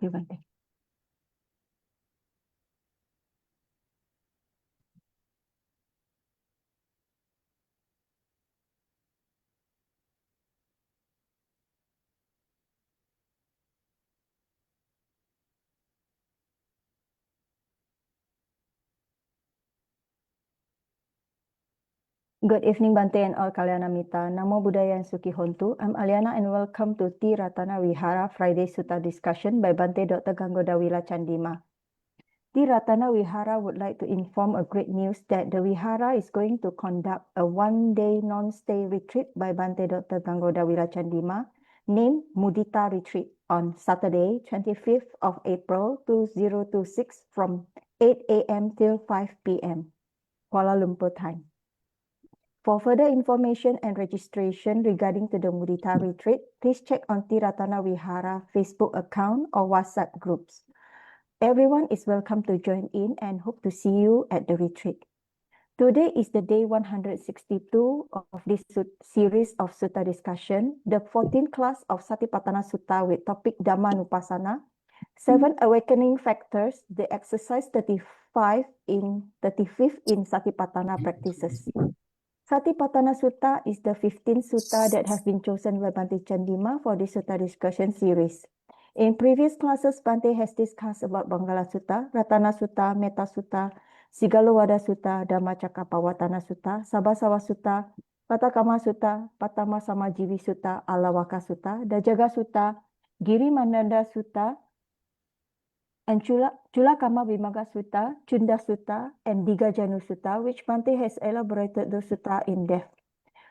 you, Bante. Good evening, Bante and all Kalyana Mita. Namo Buddhaya and Sukhi Hontu. I'm Aliana and welcome to Ti-Ratana Vihara Friday Sutta discussion by Bante Dr. Ganggodawila Chandima. Ti-Ratana Vihara would like to inform a great news that the Vihara is going to conduct a one-day non-stay retreat by Bante Dr. Ganggodawila Chandima named Mudita Retreat on Saturday, 25th of April 2026 from 8 a.m. till 5 p.m. Kuala Lumpur time. For further information and registration regarding to the Mudita retreat, please check on Ti-Ratana Vihara Facebook account or WhatsApp groups. Everyone is welcome to join in and hope to see you at the retreat. Today is the day 162 of this series of Sutta discussion, the 14th class of Satipaṭṭhāna Sutta with topic Dhammānupassanā, 7 awakening factors, the exercise 35 in 35th in Satipaṭṭhāna practices. Satipaṭṭhāna Sutta is the 15th sutta that has been chosen by Bante Chandima for this sutta discussion series. In previous classes, Bante has discussed about Bangala Sutta, Ratana Sutta, Metta Sutta, Sigalowada Sutta, Dhammacakkappavattana Sutta, Sabasava Sutta, Patakama Sutta, Patama Samajivi Sutta, Alawaka Sutta, Dajaga Sutta, Giri Mananda Sutta, and Chulakama Vimaga Sutta, Chunda Sutta, and Digajanu Sutta, which Bante has elaborated the sutta in depth.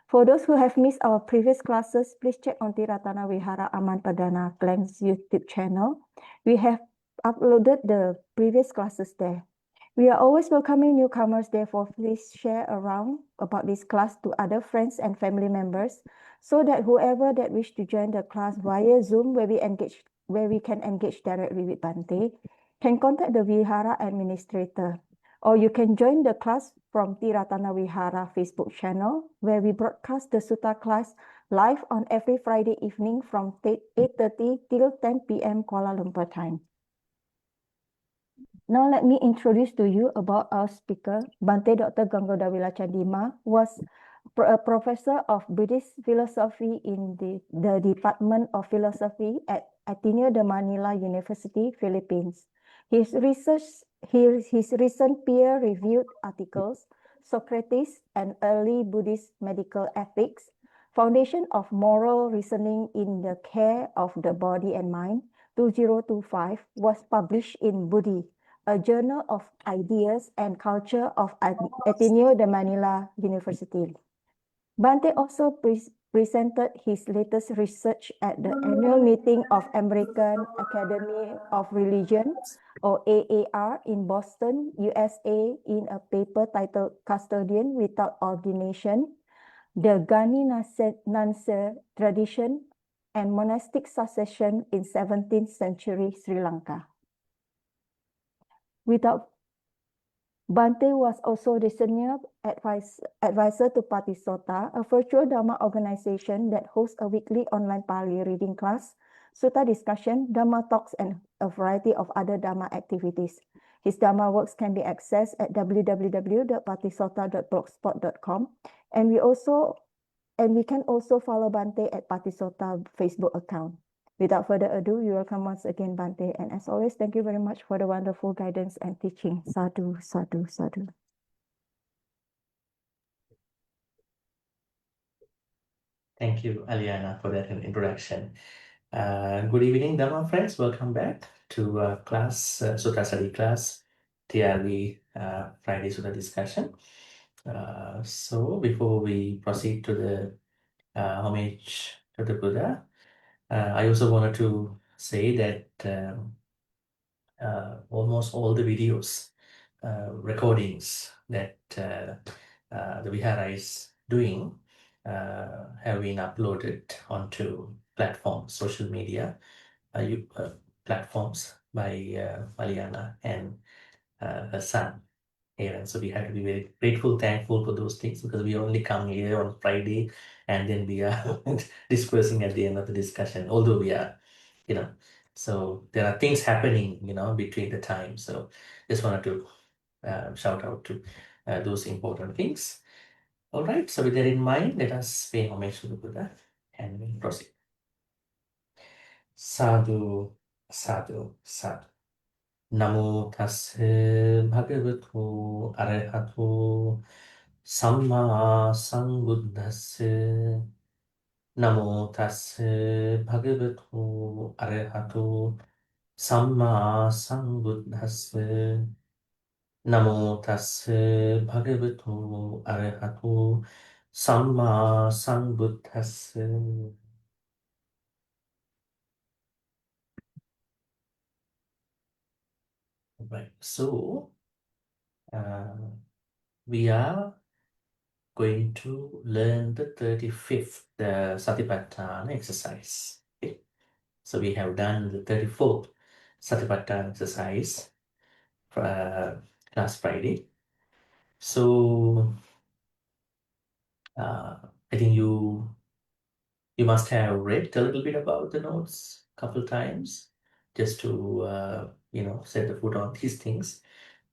For those who have missed our previous classes, please check on Ti-Ratana Vihara Aman Padana Clan's YouTube channel. We have uploaded the previous classes there. We are always welcoming newcomers, therefore please share around about this class to other friends and family members so that whoever that wish to join the class via Zoom where we can engage directly with Bante can contact the Vihara administrator, or you can join the class from Ti-Ratana Vihara Facebook channel where we broadcast the Sutta class live on every Friday evening from 8:30 till 10 p.m. Kuala Lumpur time. Now let me introduce to you about our speaker, Bante Dr. Ganggodawila Chandima, was a professor of Buddhist philosophy in the Department of Philosophy at Ateneo de Manila University, Philippines. His recent peer-reviewed articles, Socrates and Early Buddhist Medical Ethics, Foundation of Moral Reasoning in the Care of the Body and Mind, 2025, was published in Buddhi, a journal of ideas and culture of Ateneo de Manila University. Bante also presented his latest research at the annual meeting of American Academy of Religion, or AAR, in Boston, USA, in a paper titled Custodian Without Ordination, the Gani Nanse Tradition and Monastic Succession in 17th Century Sri Lanka. Bante was also the senior advisor to Patisota, a virtual Dhamma organization that hosts a weekly online Pali reading class, Sutta discussion, Dhamma talks, and a variety of other Dhamma activities. His Dhamma works can be accessed at www.patisota.blogspot.com, and we can also follow Bante at Patisota Facebook account. Without further ado, we welcome once again Bante, and as always, thank you very much for the wonderful guidance and teaching. Sadhu, sadhu, sadhu. Thank you, Aliana, for that introduction. Good evening, Dhamma friends. Welcome back to class, Sutta study class, TRV Friday Sutta discussion. So before we proceed to the homage to the Buddha, I also wanted to say that almost all the videos, recordings that the Vihara is doing have been uploaded onto platforms, social media platforms by Aliana and her son, Aaron. So we have to be very grateful, thankful for those things, because we only come here on Friday and then we are dispersing at the end of the discussion, although we are, So there are things happening, between the time. So just wanted to shout out to those important things. All right, so with that in mind, let us pay homage to the Buddha and we proceed. Sadhu, sadhu, sadhu. Namo tassa bhagavato arahato samma sambuddhassa. Namo tassa bhagavato arahato samma sambuddhassa. Namo tassa bhagavato arahato samma sambuddhassa. Right, so we are going to learn the 35th Satipaṭṭhāna exercise. Okay? So we have done the 34th Satipaṭṭhāna exercise last Friday. So I think you must have read a little bit about the notes a couple times just to set the foot on these things.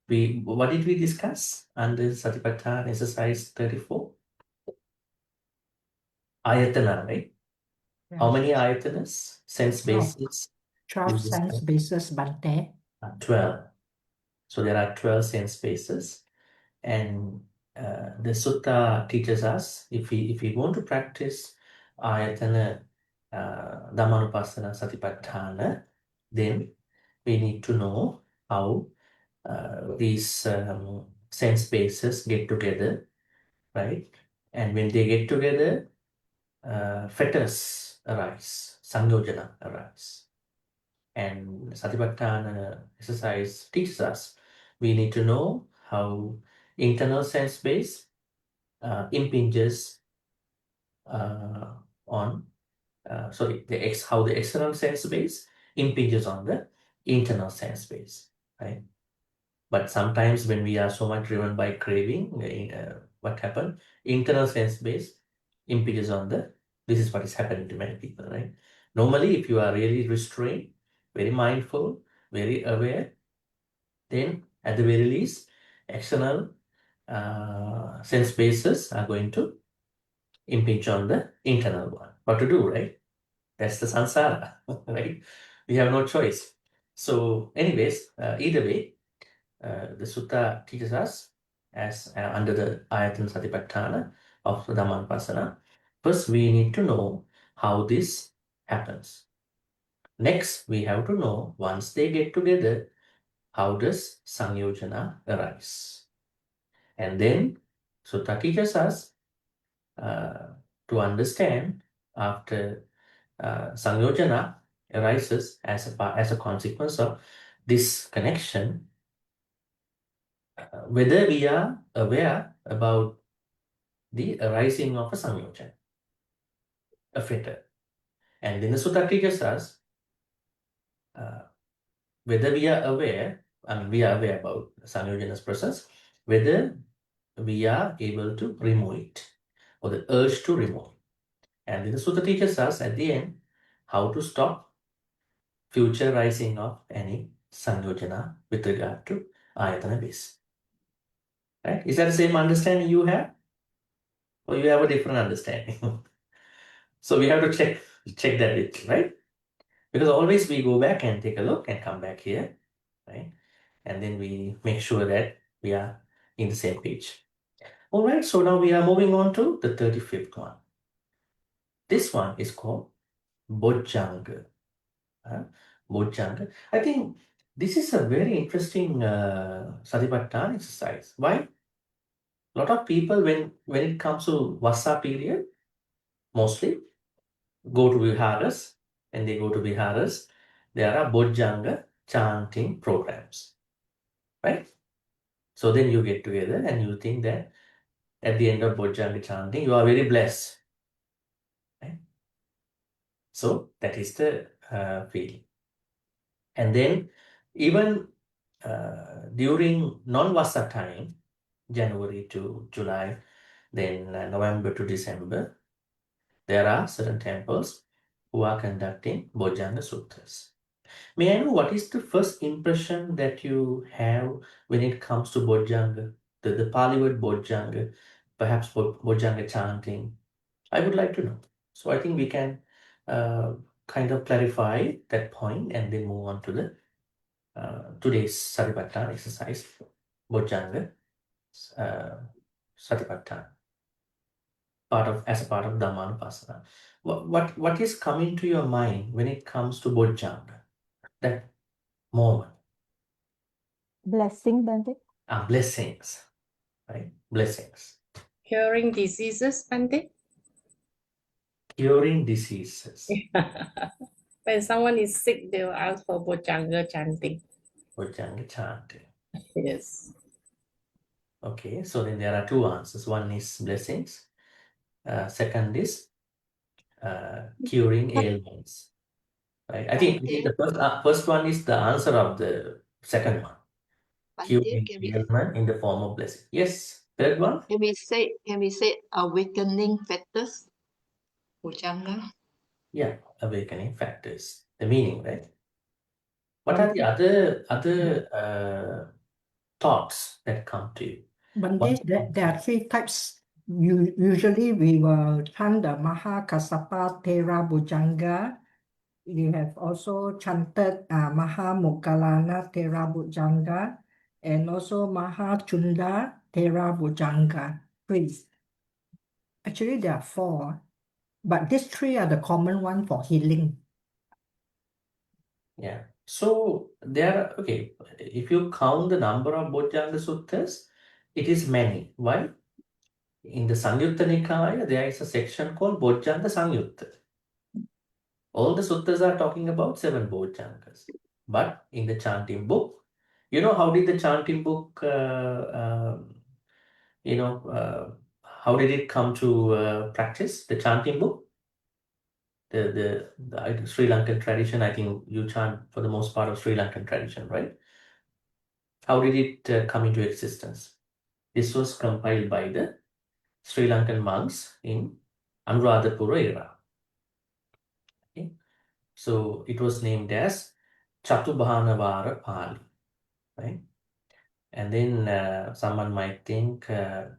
What did we discuss under Satipaṭṭhāna exercise 34? Ayatana, right? How many ayatanas? Sense 12. bases? 12 We sense discussed? bases, Bante. 12. So there are 12 sense bases. And the sutta teaches us if we want to practice ayatana Dhammānupassanā Satipaṭṭhāna, then we need to know how these sense bases get together, right? And when they get together, fetters arise, samyojana arise. And Satipaṭṭhāna exercise teaches us we need to know how internal sense base impinges on how the external sense base impinges on the internal sense base, right? But sometimes when we are so much driven by craving, what happened? Internal sense base impinges on this is what is happening to many people, right? Normally, if you are really restrained, very mindful, very aware, then at the very least, external sense bases are going to impinge on the internal one. What to do, right? That's the samsara, right? We have no choice. So anyways, either way, the sutta teaches us as under the Ayatana Satipaṭṭhāna of Dhammānupassanā. First, we need to know how this happens. Next, we have to know once they get together, how does Samyojana arise? And then sutta teaches us to understand after Samyojana arises as a consequence of this connection, whether we are aware about the arising of a samyojana, a fetter. And then the sutta teaches us whether we are aware, we are aware about samyojana's process, whether we are able to remove it or the urge to remove it. And then the sutta teaches us at the end how to stop future rising of any samyojana with regard to ayatana base. Right? Is that the same understanding you have? Or you have a different understanding? So we have to check that it, right? Because always we go back and take a look and come back here, right? And then we make sure that we are in the same page. All right, so now we are moving on to the 35th one. This one is called Bojjhanga. Bojjhanga. I think this is a very interesting Satipaṭṭhāna exercise. Why? A lot of people, when it comes to Vassa period, mostly go to viharas. When they go to viharas, there are Bojjhanga chanting programs, right? So then you get together and you think that at the end of Bojjhanga chanting, you are very blessed, right? So that is the feeling. And then even during non-Vassa time, January to July, then November to December, there are certain temples who are conducting Bojjhanga Sutras. May I know what is the first impression that you have when it comes to Bojjhanga, the Pali word Bojjhanga, perhaps Bojjhanga chanting? I would like to know. So I think we can kind of clarify that point and then move on to the today's Satipaṭṭhāna exercise, Bojjhanga Satipaṭṭhāna, as a part of Dhammānupassanā. What is coming to your mind when it comes to Bojjhanga? That moment. Blessing, Bante. Blessings, right? Blessings. Curing diseases, Bante. Curing diseases. When someone is sick, they will ask for Bojjhanga chanting. Bojjhanga chanting. Yes. Okay, so then there are two answers. One is blessings. Second is curing ailments. Right? I think the first one is the answer of the second one. Curing ailment in the form of blessing. Yes. Third one? Can we say awakening factors? Bojjhanga. Yeah, awakening factors. The meaning, right? What are the other thoughts that come to you? Bante, there are three types. Usually we will chant the Maha Kassapa Thera Bojjhanga. You have also chanted Maha Moggallana Thera Bojjhanga and also Maha Chunda Thera Bojjhanga. Three. Actually, there are four, but these three are the common one for healing. Yeah. So there, okay, if you count the number of Bojjhanga Suttas, it is many. Why? In the Samyutta Nikaya, there is a section called Bojjhanga Samyutta. All the suttas are talking about 7 Bojjhangas. But in the chanting book, you know, how did the chanting book, how did it come to practice, the chanting book? The Sri Lankan tradition, I think you chant for the most part of Sri Lankan tradition, right? How did it come into existence? This was compiled by the Sri Lankan monks in Anuradhapura era. Okay? So it was named as Chatubhanavara Pali, right? And then someone might think the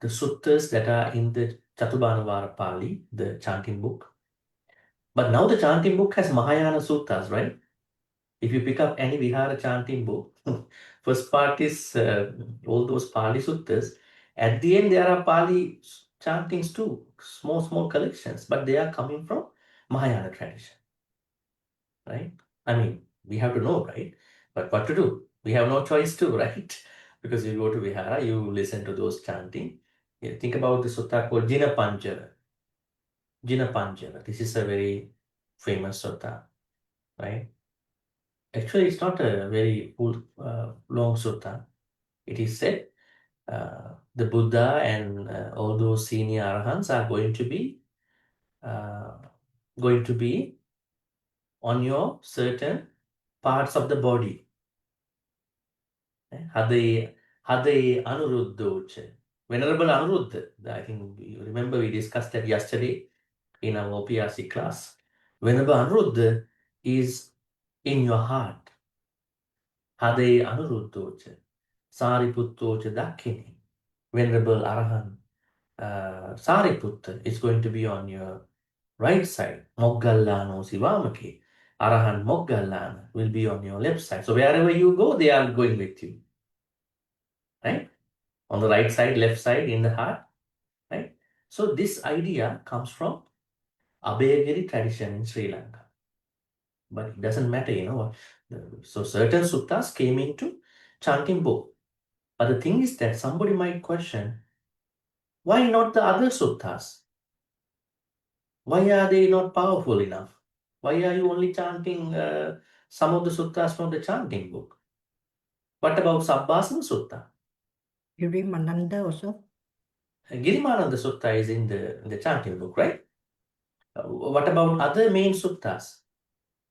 suttas that are in the Chatubhanavara Pali, the chanting book. But now the chanting book has Mahayana suttas, right? If you pick up any Vihara chanting book, first part is all those Pali suttas. At the end, there are Pali chantings too, small collections, but they are coming from Mahayana tradition, right? I mean, we have to know, right? But what to do? We have no choice too, right? Because you go to Vihara, you listen to those chanting. Yeah, think about the sutta called Jina Panjara. Jina Panjara. This is a very famous sutta, right? Actually, it's not a very long sutta. It is said the Buddha and all those senior arahants are going to be on your certain parts of the body. Hade Anuruddhocha. Venerable Anuruddha. I think you remember we discussed that yesterday in our OPRC class. Venerable Anuruddha is in your heart. Hade Anuruddhocha. Sariputtocha Dakkini. Venerable Arahant Sariputta is going to be on your right side. Moggallano Sivamaki. Arahant Moggallana will be on your left side. So wherever you go, they are going with you. Right? On the right side, left side, in the heart. Right? So this idea comes from Abhayagiri tradition in Sri Lanka. But it doesn't matter, you know. So certain suttas came into chanting book. But the thing is that somebody might question, why not the other suttas? Why are they not powerful enough? Why are you only chanting some of the suttas from the chanting book? What about Sabbasana Sutta? Girimananda also. Girimananda Sutta is in the chanting book, right? What about other main suttas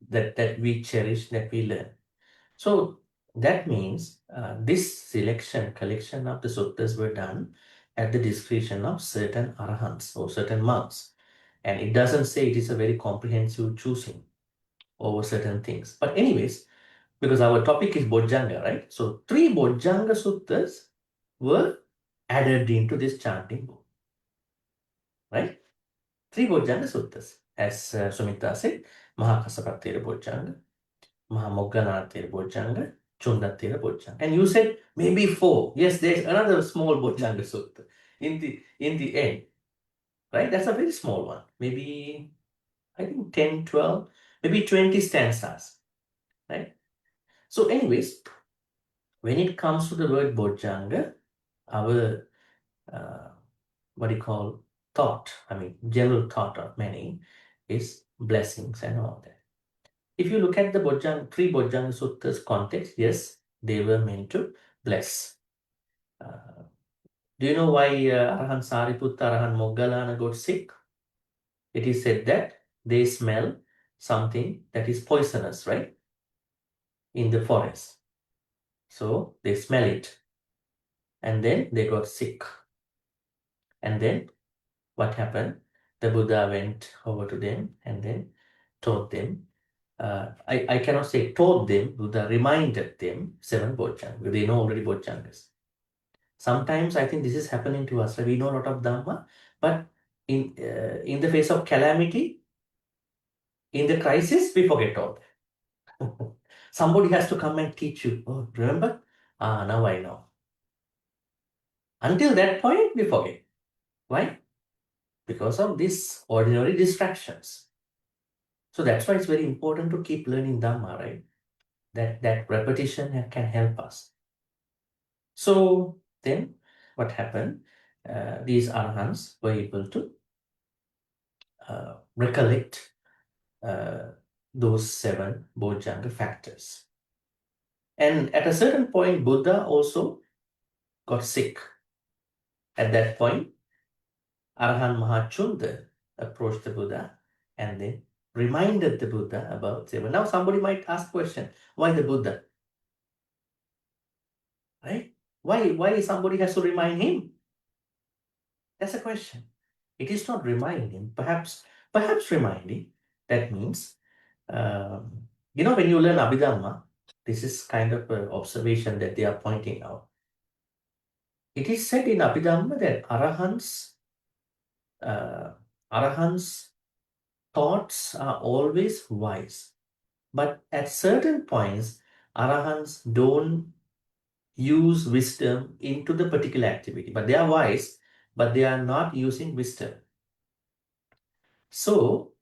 that we cherish, that we learn? So that means this collection of the suttas were done at the discretion of certain arahants or certain monks. And it doesn't say it is a very comprehensive choosing over certain things. But anyways, because our topic is Bojjhanga, right? So 3 Bojjhanga Suttas were added into this chanting book, right? 3 Bojjhanga Suttas. As Sumita said, Mahakasapattira Bojjhanga, Mahamogganattira Bojjhanga, Chundattira Bojjhanga. And you said maybe 4. Yes, there's another small Bojjhanga Sutta in the end, right? That's a very small one. Maybe, I think 10, 12, maybe 20 stanzas, right? So anyways, when it comes to the word Bojjhanga, our what do you call thought, general thought of many is blessings and all that. If you look at the 3 Bojjhanga Suttas context, yes, they were meant to bless. Do you know why Arahant Sariputta, Arahant Moggallana got sick? It is said that they smell something that is poisonous, right? In the forest. So they smell it. And then they got sick. And then what happened? The Buddha went over to them and then taught them. I cannot say taught them, Buddha reminded them 7 Bojjhangas. They know already Bojjhangas. Sometimes I think this is happening to us. We know a lot of Dhamma, but in the face of calamity, in the crisis, we forget all that. Somebody has to come and teach you. Oh, remember? Now I know. Until that point, we forget. Why? Because of these ordinary distractions. So that's why it's very important to keep learning Dhamma, right? That repetition can help us. So then what happened? These arahants were able to recollect those 7 Bojjhanga factors. And at a certain point, Buddha also got sick. At that point, Arahant Mahachunda approached the Buddha and then reminded the Buddha about 7. Now somebody might ask question, why the Buddha? Right? Why somebody has to remind him? That's a question. It is not reminding, perhaps reminding. That means, when you learn Abhidhamma, this is kind of an observation that they are pointing out. It is said in Abhidhamma that Arahants' thoughts are always wise. But at certain points, Arahants don't use wisdom into the particular activity. But they are wise, but they are not using wisdom. So,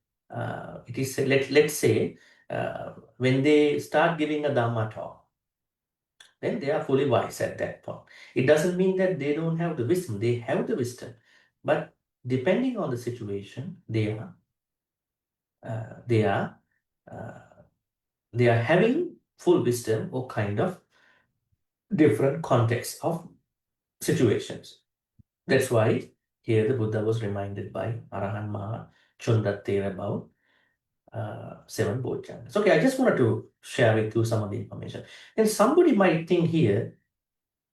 it is said, let's say, when they start giving a Dhamma talk, then they are fully wise at that point. It doesn't mean that they don't have the wisdom. They have the wisdom. But depending on the situation, they are having full wisdom or kind of different context of situations. That's why here the Buddha was reminded by Arahant Maha Chundattira about 7 Bojjhangas. Okay, I just wanted to share with you some of the information. And somebody might think here,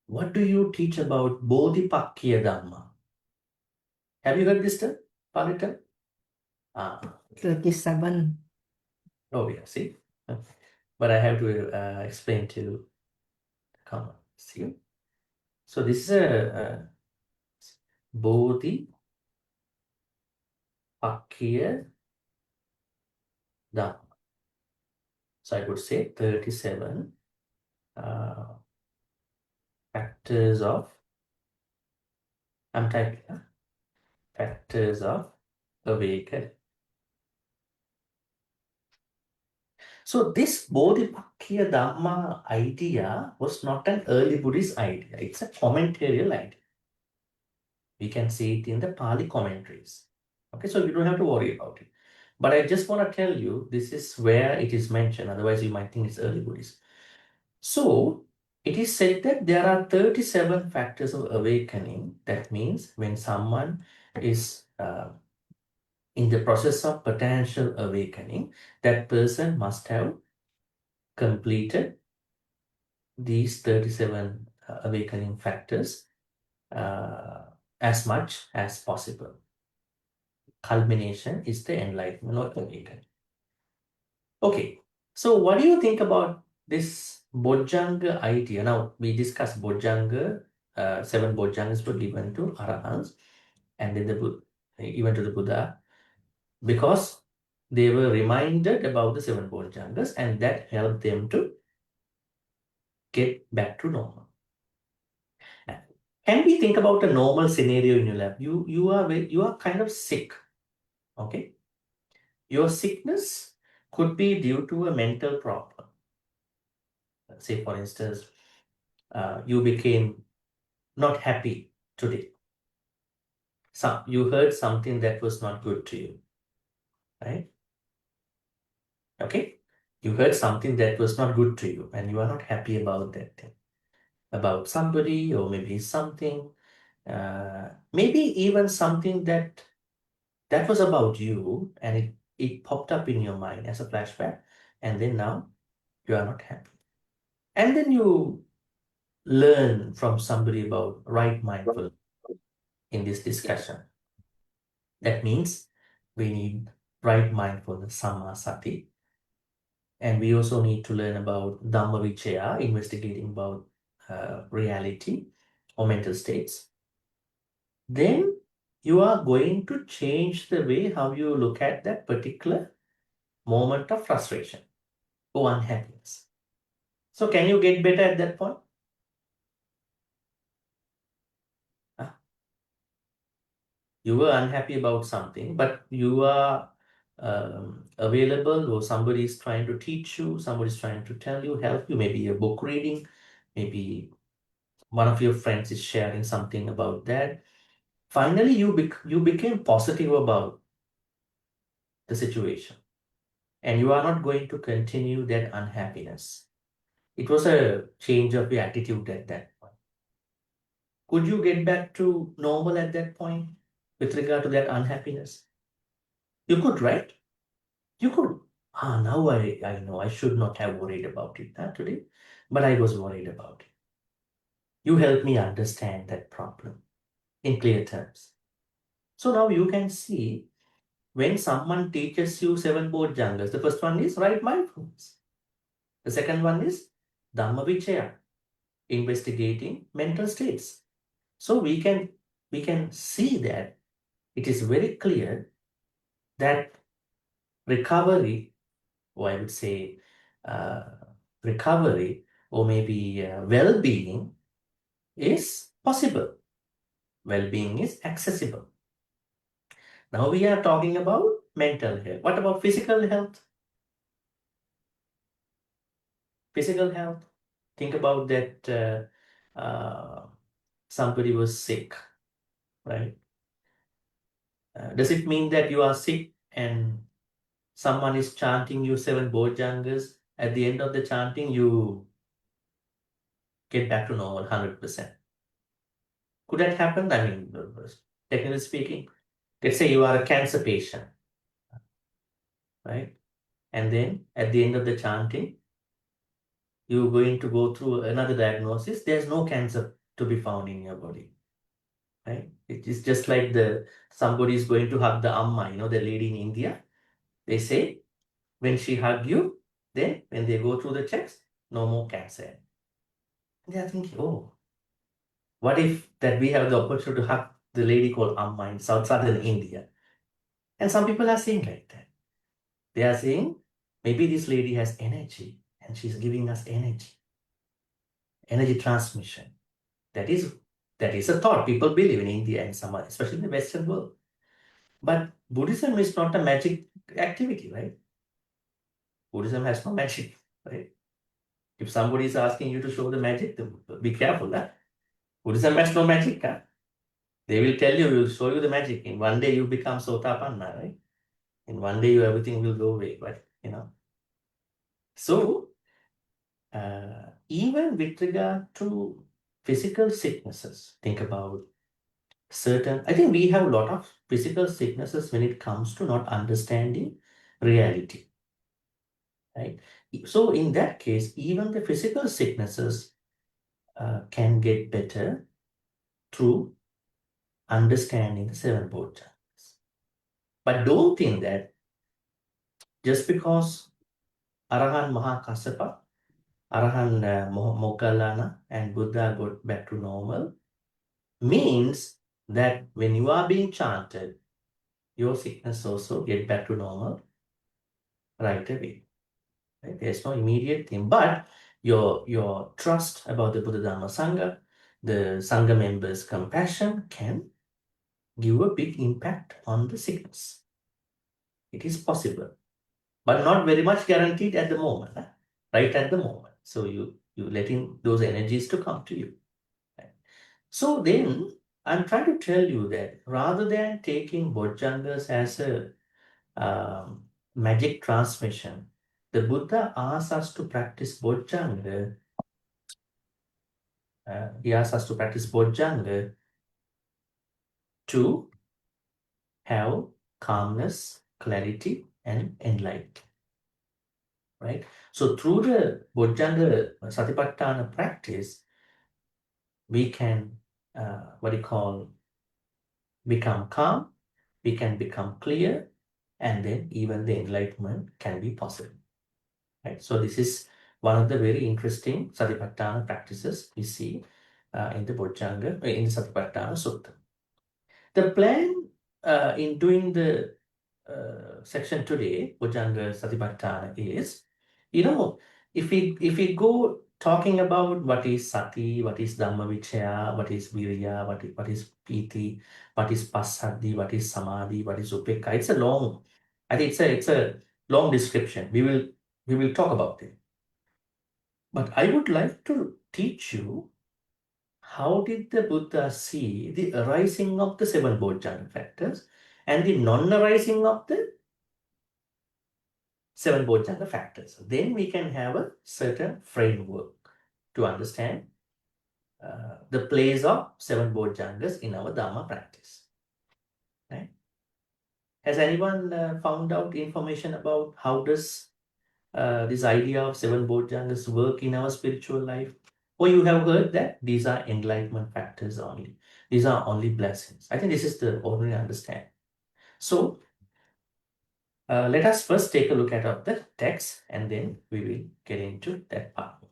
what do you teach about Bodhipakkhya Dhamma? Have you heard this term, Palita? 37. Oh, yeah, see? But I have to explain to come. See? So this is a Bodhipakkhya Dhamma. So I would say 37 factors of, I'm typing, factors of awakening. So this Bodhipakkhya Dhamma idea was not an early Buddhist idea. It's a commentarial idea. We can see it in the Pali commentaries. Okay, so you don't have to worry about it. But I just want to tell you, this is where it is mentioned. Otherwise, you might think it's early Buddhist. So it is said that there are 37 factors of awakening. That means when someone is in the process of potential awakening, that person must have completed these 37 awakening factors as much as possible. culmination is the enlightenment or awakening. Okay, so what do you think about this Bojjhanga idea? Now, we discussed Bojjhanga, 7 Bojjhangas were given to Arahants and then even to the Buddha, because they were reminded about the 7 Bojjhangas and that helped them to get back to normal. Can we think about a normal scenario in your life? You are kind of sick, okay? Your sickness could be due to a mental problem. Say, for instance, you became not happy today. You heard something that was not good to you, right? Okay? You heard something that was not good to you and you are not happy about that thing. About somebody or maybe something. Maybe even something that was about you and it popped up in your mind as a flashback, and then now you are not happy. And then you learn from somebody about right mindfulness in this discussion. That means we need right mindfulness, samma sati. And we also need to learn about Dhamma investigating about reality or mental states. Then you are going to change the way how you look at that particular moment of frustration or unhappiness. So can you get better at that point? You were unhappy about something, but you are available, or somebody is trying to teach you, somebody is trying to tell you, help you, maybe a book reading, maybe one of your friends is sharing something about that. Finally, you became positive about the situation, and you are not going to continue that unhappiness. It was a change of your attitude at that point. Could you get back to normal at that point with regard to that unhappiness? You could, right? You could. Now I know I should not have worried about it today, but I was worried about it. You helped me understand that problem in clear terms. So now you can see when someone teaches you 7 Bojjhangas, the first one is right mindfulness. The second one is Dhamma, investigating mental states. So we can see that it is very clear that recovery, or I would say recovery, or maybe well-being is possible. Well-being is accessible. Now we are talking about mental health. What about physical health? Physical health. Think about that somebody was sick, right? Does it mean that you are sick and someone is chanting you 7 Bojjhangas? At the end of the chanting, you get back to normal 100%. Could that happen? I mean, technically speaking, let's say you are a cancer patient, right? And then at the end of the chanting, you're going to go through another diagnosis. There's no cancer to be found in your body, right? It is just like somebody is going to hug the Amma, the lady in India. They say when she hugged you, then when they go through the checks, no more cancer. And they are thinking, oh, what if that we have the opportunity to hug the lady called Amma in southern India? And some people are saying like that. They are saying, maybe this lady has energy and she's giving us energy transmission. That is a thought people believe in India and some, especially in the Western world. But Buddhism is not a magic activity, right? Buddhism has no magic, right? If somebody is asking you to show the magic, then be careful. Buddhism has no magic. They will tell you, we'll show you the magic. In one day you become Satipaṭṭhāna, right? In one day everything will go away, right? So, even with regard to physical sicknesses, think about I think we have a lot of physical sicknesses when it comes to not understanding reality, right? So in that case, even the physical sicknesses can get better through understanding the 7 Bojjhangas. But don't think that just because Arahan Mahakassapa, Arahan Moggallana, and Buddha got back to normal means that when you are being chanted, your sickness also get back to normal right away. Right? There's no immediate thing, but your trust about the Buddha Dhamma Sangha, the Sangha members' compassion can give a big impact on the sickness. It is possible, but not very much guaranteed at the moment, right at the moment. So you letting those energies to come to you. Right? So then I'm trying to tell you that rather than taking Bojjhangas as a magic transmission, the Buddha asks us to practice Bojjhanga. He asks us to practice Bojjhanga to have calmness, clarity, and enlightenment. Right? So through the Bojjhanga Satipaṭṭhāna practice, we can, become calm, we can become clear, and then even the enlightenment can be possible. Right? So this is one of the very interesting Satipaṭṭhāna practices we see in the Bojjhanga, in the Satipaṭṭhāna Sutta. The plan in doing the section today, Bojjhanga Satipaṭṭhāna, is, if we go talking about what is sati, what is Dhammavicaya, what is virya, what is piti, what is passaddhi, what is samadhi, what is upekkha, it's a long, I think it's a long description. We will talk about it. But I would like to teach you how did the Buddha see the arising of the 7 Bojjhanga factors and the non-arising of the 7 Bojjhanga factors. Then we can have a certain framework to understand the place of 7 Bojjhangas in our Dhamma practice. Right? Has anyone found out information about how does this idea of 7 Bojjhangas work in our spiritual life? Or you have heard that these are enlightenment factors only. These are only blessings. I think this is the ordinary understanding. So let us first take a look at the text and then we will get into that part.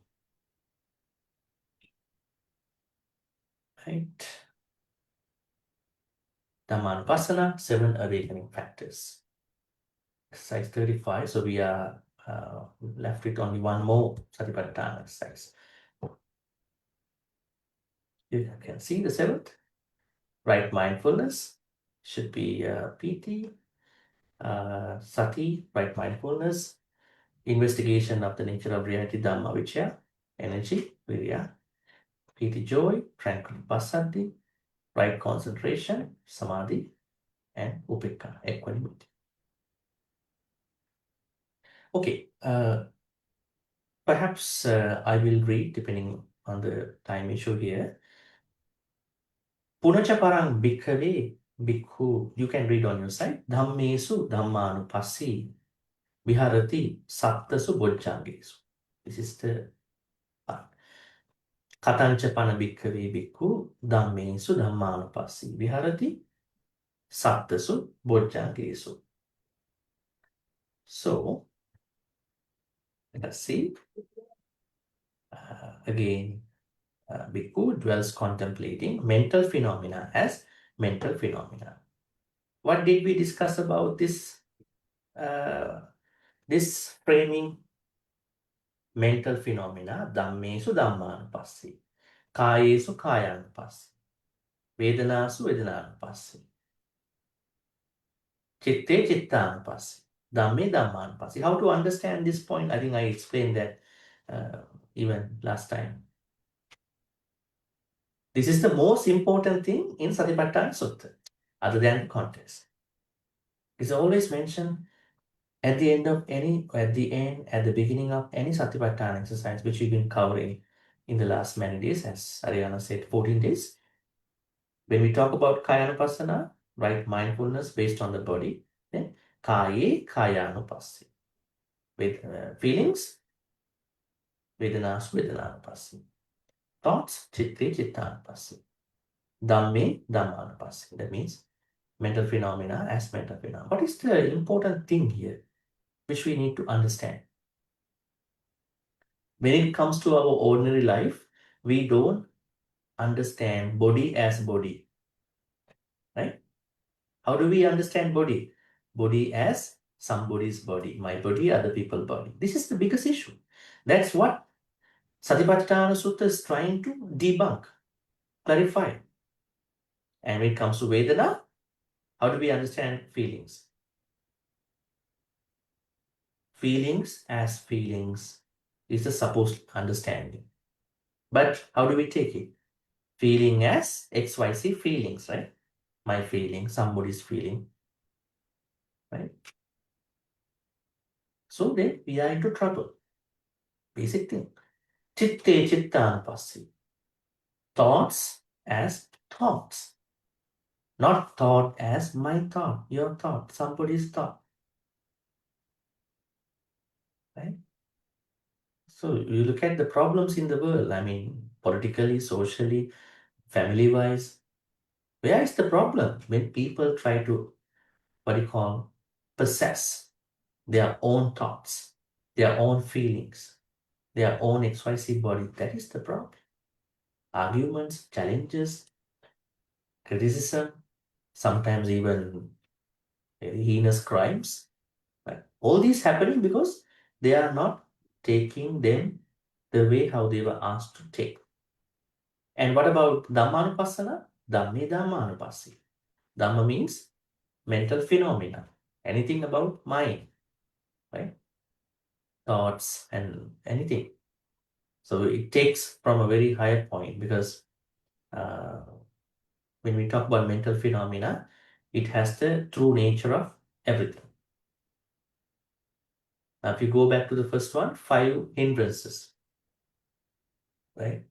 Right. Dhammānupassanā, 7 awakening factors. Exercise 35. So we are left with only one more Satipaṭṭhāna exercise. You can see the 7th. Right mindfulness should be piti, sati, right mindfulness, investigation of the nature of reality, Dhammavicaya, energy, virya, piti, joy, tranquility, passaddhi, right concentration, samadhi, and upekkha, equanimity. Okay, perhaps I will read, depending on the time issue here. Punaca parang bhikkhave bhikkhu, you can read on your side. Dhammesu Dhammānupassī viharati sattasu bojjhangesu. This is the part. Katanca pana bhikkhave bhikkhu Dhammesu Dhammānupassī viharati sattasu bojjhangesu. So, let us see. Again, bhikkhu dwells contemplating mental phenomena as mental phenomena. What did we discuss about this framing? Mental phenomena, dhammesu dhammānupassī, kāyesu kāyānupassī, vedanasu vedananupassī, chitte chittanupassī, dhamme dhammānupassī. How to understand this point? I think I explained that even last time. This is the most important thing in Satipaṭṭhāna Sutta, other than the context. It's always mentioned at the beginning of any Satipaṭṭhāna exercise, which we've been covering in the last many days, as Ariana said, 14 days. When we talk about Kāyanupassana, right mindfulness based on the body, then Kāye Kāyanupassī. With feelings, Vedanasu Vedananupassī. Thoughts, Chitte Chittanupassī. Dhamme Dhammanupassī. That means mental phenomena as mental phenomena. What is the important thing here which we need to understand? When it comes to our ordinary life, we don't understand body as body, right? How do we understand body? Body as somebody's body, my body, other people's body. This is the biggest issue. That's what Satipaṭṭhāna Sutta is trying to debunk, clarify. And when it comes to Vedana, how do we understand feelings? Feelings as feelings is the supposed understanding. But how do we take it? Feeling as XYZ feelings, right? My feeling, somebody's feeling, right? So then we are into trouble. Basic thing. Citte-Citta-Anupassi. Thoughts as thoughts. Not thought as my thought, your thought, somebody's thought. Right? So you look at the problems in the world, I mean, politically, socially, family-wise. Where is the problem? When people try to, possess their own thoughts, their own feelings, their own XYZ body, that is the problem. Arguments, challenges, criticism, sometimes even very heinous crimes. Right? All these happening because they are not taking them the way how they were asked to take. And what about Dhammānupassanā? Dhamme Dhammānupassi. Dhamma means mental phenomena. Anything about mind, right? Thoughts and anything. So it takes from a very higher point because when we talk about mental phenomena, it has the true nature of everything. Now, if you go back to the first one, 5 hindrances, right?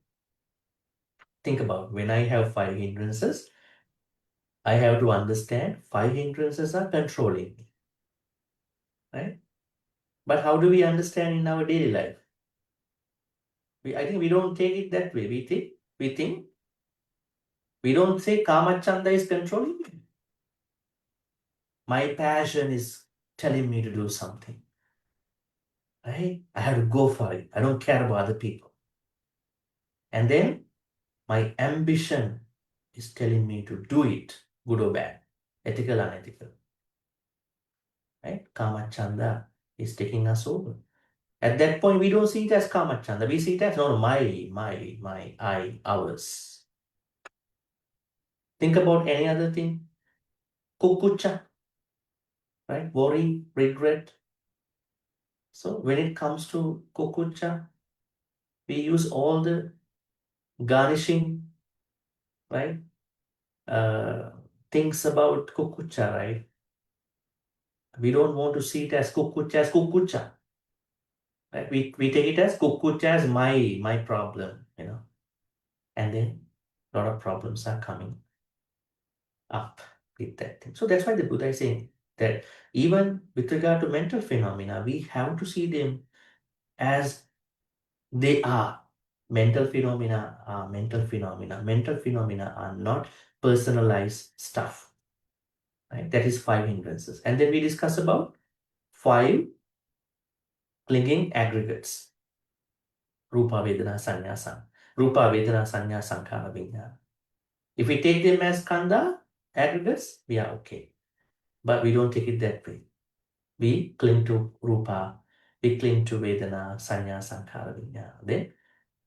Think about when I have 5 hindrances, I have to understand 5 hindrances are controlling me, right? But how do we understand in our daily life? I think we don't take it that way. We don't say Kamachanda is controlling me. My passion is telling me to do something, right? I have to go for it. I don't care about other people. And then my ambition is telling me to do it, good or bad, ethical, unethical. Right? Kamachanda is taking us over. At that point, we don't see it as Kamachanda. We see it as, no, my, I, ours. Think about any other thing. Kukucha, right? Worry, regret. So when it comes to kukucha, we use all the garnishing, right? Things about kukucha, right? We don't want to see it as kukucha. Right? We take it as kukucha as my problem, and then a lot of problems are coming up with that thing. So that's why the Buddha is saying that even with regard to mental phenomena, we have to see them as they are. Mental phenomena are mental phenomena. Mental phenomena are not personalized stuff. Right? That is 5 hindrances. And then we discuss about 5 clinging aggregates. Rupa, Vedana, Sanya, Rupa, Vedana, Sanya, Sankhara, Vijnana. If we take them as kanda, aggregates, we are okay. But we don't take it that way. We cling to Rupa, we cling to Vedana, Sanya, Sankhara, Vijnana.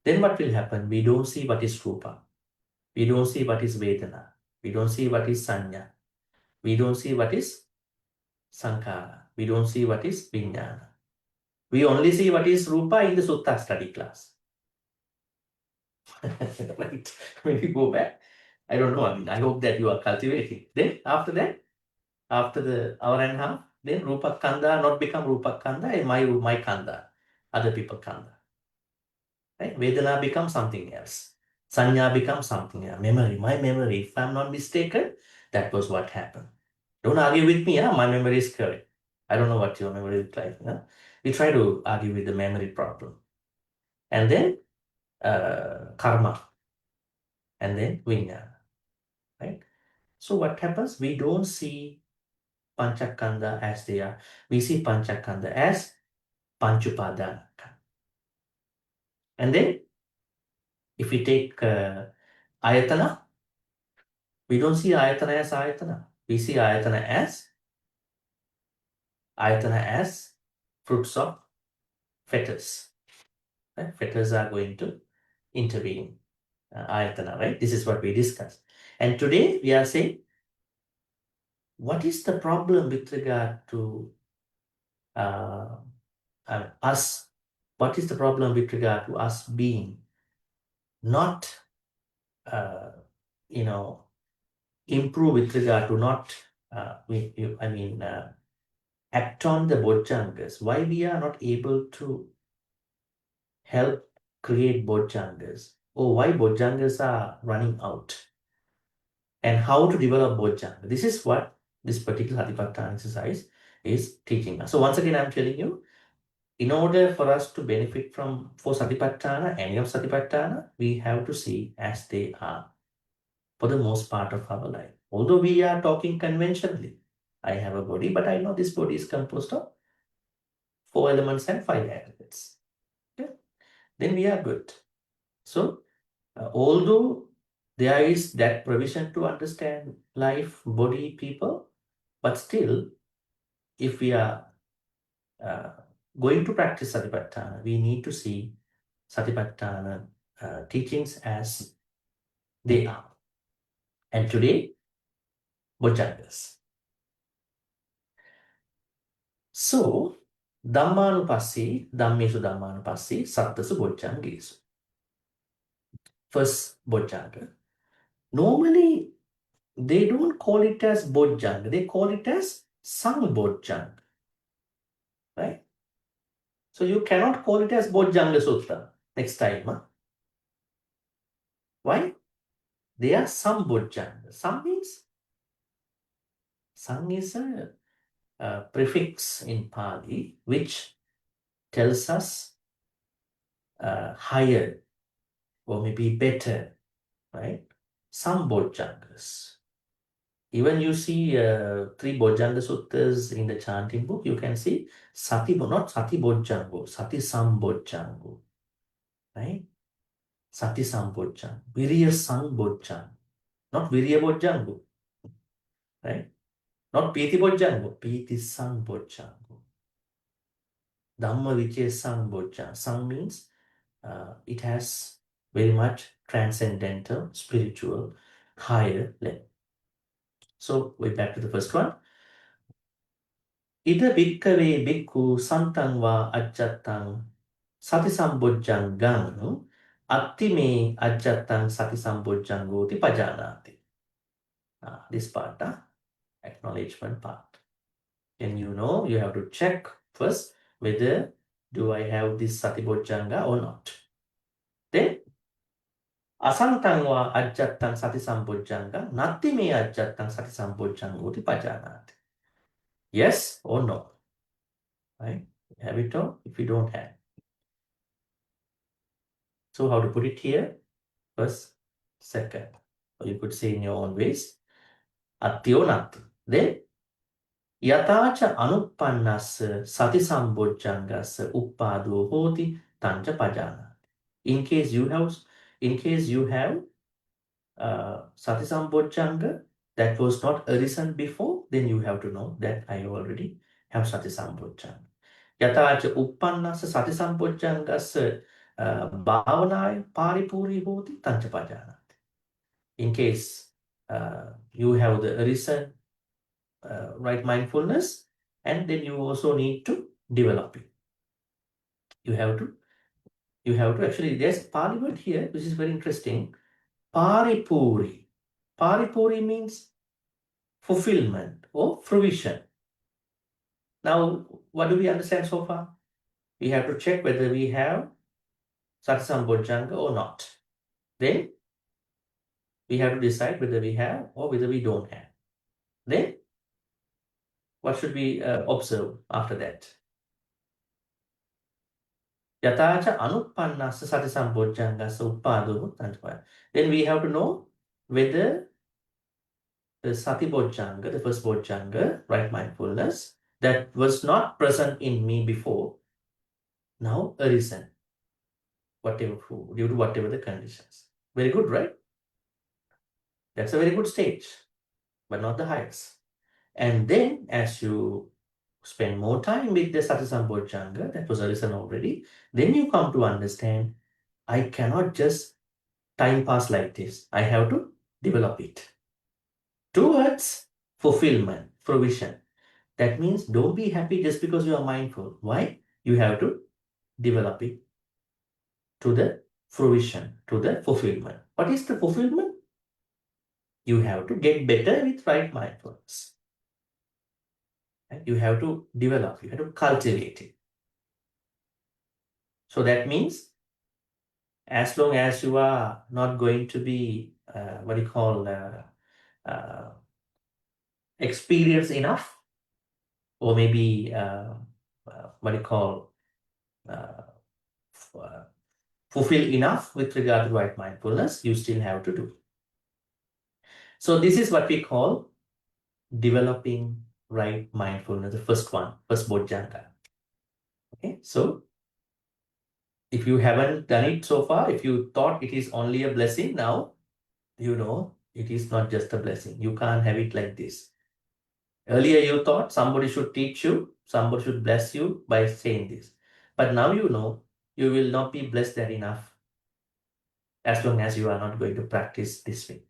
Then what will happen? We don't see what is Rupa. We don't see what is Vedana. We don't see what is Sanya. We don't see what is Sankhara. We don't see what is Vijnana. We only see what is Rupa in the Sutta study class. Right? When you go back, I don't know. I mean, I hope that you are cultivating. Then after that, after the hour and a half, then Rupa Kanda not become Rupa Kanda and my Kanda, other people Kanda. Right? Vedana becomes something else. Sanya becomes something else. Memory, my memory, if I'm not mistaken, that was what happened. Don't argue with me, my memory is correct. I don't know what your memory is like. We try to argue with the memory problem. And then karma. And then vijnana. Right? So what happens? We don't see Panchakanda as they are. We see Panchakanda as Panchupadana. And then if we take Ayatana, we don't see Ayatana as Ayatana. We see Ayatana as fruits of fetters. Right? Fetters are going to intervene. Ayatana, right? This is what we discussed. And today we are saying, what is the problem with regard to us? What is the problem with regard to us being not, improve with regard to not, act on the Bojjhangas? Why we are not able to help create Bojjhangas? Or why Bojjhangas are running out? And how to develop Bojjhanga? This is what this particular Satipaṭṭhāna exercise is teaching us. So once again, I'm telling you, in order for us to benefit for Satipaṭṭhāna, any of Satipaṭṭhāna, we have to see as they are for the most part of our life. Although we are talking conventionally, I have a body, but I know this body is composed of 4 elements and 5 aggregates. Okay? Then we are good. So, although there is that provision to understand life, body, people, but still, if we are going to practice Satipaṭṭhāna, we need to see Satipaṭṭhāna teachings as they are. And today, Bojjhangas. So, Dhammānupassi, Dhammesu Dhammānupassi, Sattasu Bojjhangesu. First Bojjhanga. Normally, they don't call it as Bojjhanga, they call it as Sangbojjhanga. Right? So you cannot call it as Bojjhanga Sutta next time. Huh? Why? They are Sambojjhanga. Sam means, Sang is a prefix in Pali which tells us higher or maybe better, right? Sambojjhangas. Even you see 3 Bojjhanga Suttas in the chanting book, you can see not Sati Bojjhango, Sati Sambojjhango, right? Sati Sambojjhango, Virya Sambojjhango, not Virya Bojjhango, right? Not Piti Bojjhango, Piti Sambojjhango. Dhamma Vicaya Sambojjhango. Sang means it has very much transcendental, spiritual, higher level. So we're back to the first one. Ida bhikkave bhikkhu santang va ajjattang sati sambojjhangang attime ajjattang sati sambojjhangoti pajanati. This part, acknowledgement part. And you have to check first whether do I have this sati bojjhanga or not. Then asantang va ajjattang sati sambojjhangang nattime ajjattang sati sambojjhangoti pajanati. Yes or no? Right? Have it or if you don't have. So how to put it here? First, second. Or you could say in your own ways. Attyo natti. Then yatacha anuppannas sati sambojjhangas uppado hoti tanja pajana. In case you have sati sambojjhanga that was not arisen before, then you have to know that I already have sati sambojjhanga. Yatacha uppannassa sati sambojjhangas bhavanaya paripuri hoti tanja pajanati. In case you have the arisen right mindfulness, and then you also need to develop it. You have to actually, there's Pali word here which is very interesting. Paripuri. Paripuri means fulfillment or fruition. Now, what do we understand so far? We have to check whether we have Sati Sambojjhanga or not. Then we have to decide whether we have or whether we don't have. Then what should we observe after that? Yatacha anuppannassa sati sambojjhangassa uppado. Then we have to know whether the Satipaṭṭhāna, the first Bojjhanga, right mindfulness, that was not present in me before, now arisen, due to whatever the conditions. Very good, right? That's a very good stage, but not the highest. And then as you spend more time with the Satisambhojjhanga, that was arisen already, then you come to understand, I cannot just time pass like this. I have to develop it towards fulfillment, provision. That means don't be happy just because you are mindful. Why? You have to develop it to the fruition, to the fulfillment. What is the fulfillment? You have to get better with right mindfulness. Right? You have to develop, you have to cultivate it. So that means as long as you are not going to be, experienced enough, or maybe, fulfill enough with regard to right mindfulness, you still have to do. So this is what we call developing right mindfulness, the first one, first Bojjhanga. Okay, so if you haven't done it so far, if you thought it is only a blessing, now you know it is not just a blessing. You can't have it like this. Earlier you thought somebody should teach you, somebody should bless you by saying this. But now you know you will not be blessed that enough as long as you are not going to practice this way.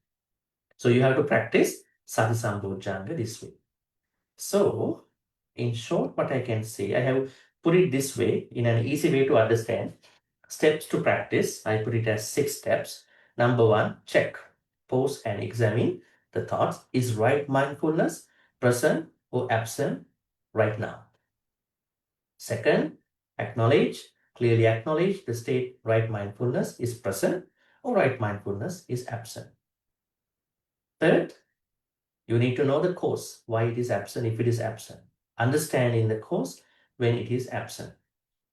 So you have to practice Satisambhojjhanga this way. So in short, what I can say, I have put it this way in an easy way to understand. Steps to practice, I put it as 6 steps. Number 1, check, pause and examine the thoughts. Is right mindfulness present or absent right now? Second, clearly acknowledge the state right mindfulness is present or right mindfulness is absent. Third, you need to know the cause, why it is absent if it is absent. Understanding the cause when it is absent.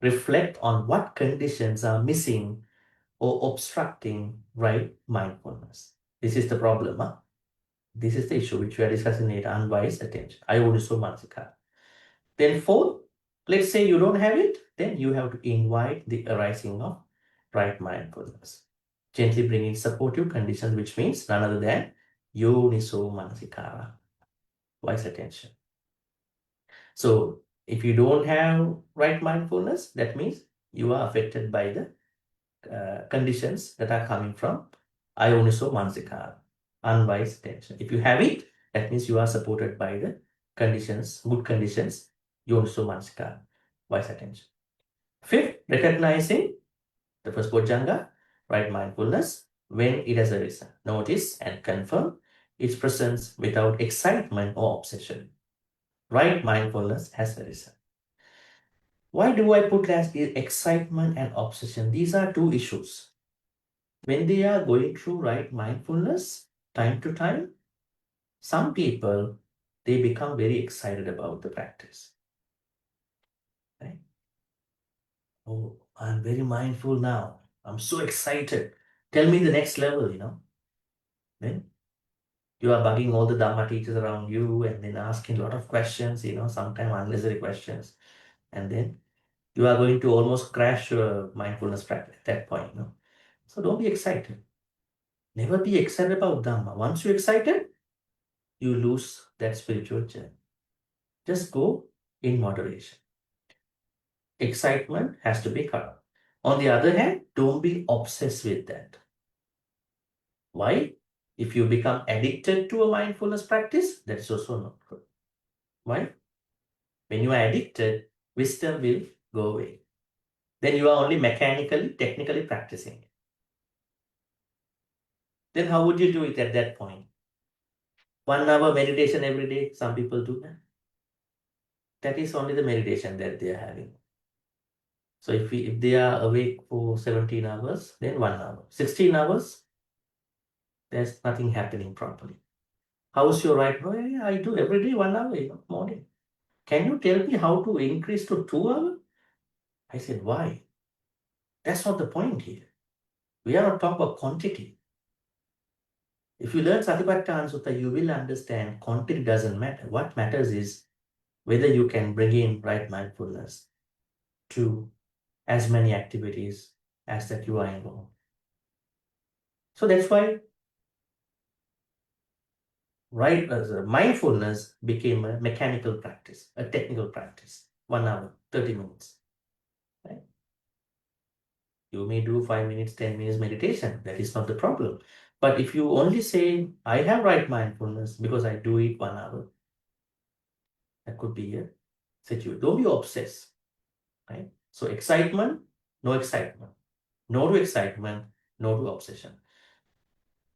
Reflect on what conditions are missing or obstructing right mindfulness. This is the problem. This is the issue which we are discussing in unwise attention. Ayoniso Manasikara. Then fourth, let's say you don't have it, then you have to invite the arising of right mindfulness. Gently bring in supportive conditions, which means none other than Yoniso Manasikara, wise attention. So if you don't have right mindfulness, that means you are affected by the conditions that are coming from Ayoniso Manasikara, unwise attention. If you have it, that means you are supported by the conditions, good conditions, Yoniso Manasikara, wise attention. Fifth, recognizing the first Bojjhanga, right mindfulness, when it has arisen. Notice and confirm its presence without excitement or obsession. Right mindfulness has arisen. Why do I put as excitement and obsession? These are 2 issues. When they are going through right mindfulness, time to time, some people, they become very excited about the practice. Right? Oh, I'm very mindful now. I'm so excited. Tell me the next level, Then you are bugging all the Dhamma teachers around you and then asking a lot of questions, sometimes unnecessary questions. And then you are going to almost crash your mindfulness practice at that point, So don't be excited. Never be excited about Dhamma. Once you're excited, you lose that spiritual journey. Just go in moderation. Excitement has to be cut. On the other hand, don't be obsessed with that. Why? If you become addicted to a mindfulness practice, that's also not good. Why? When you are addicted, wisdom will go away. Then you are only mechanically, technically practicing it. Then how would you do it at that point? 1 hour meditation every day, some people do that. That is only the meditation that they are having. So if they are awake for 17 hours, then 1 hour. 16 hours, there's nothing happening properly. How's your right? Oh, yeah, I do every day 1 hour, morning. Can you tell me how to increase to 2 hours? I said, why? That's not the point here. We are not talking about quantity. If you learn Satipaṭṭhāna Sutta, you will understand content doesn't matter. What matters is whether you can bring in right mindfulness to as many activities as that you are involved. So that's why mindfulness became a mechanical practice, a technical practice. 1 hour, 30 minutes. Right? You may do 5 minutes, 10 minutes meditation. That is not the problem. But if you only say, I have right mindfulness because I do it 1 hour, that could be a situation. Don't be obsessed. Right? So excitement, no excitement. No to excitement, no to obsession.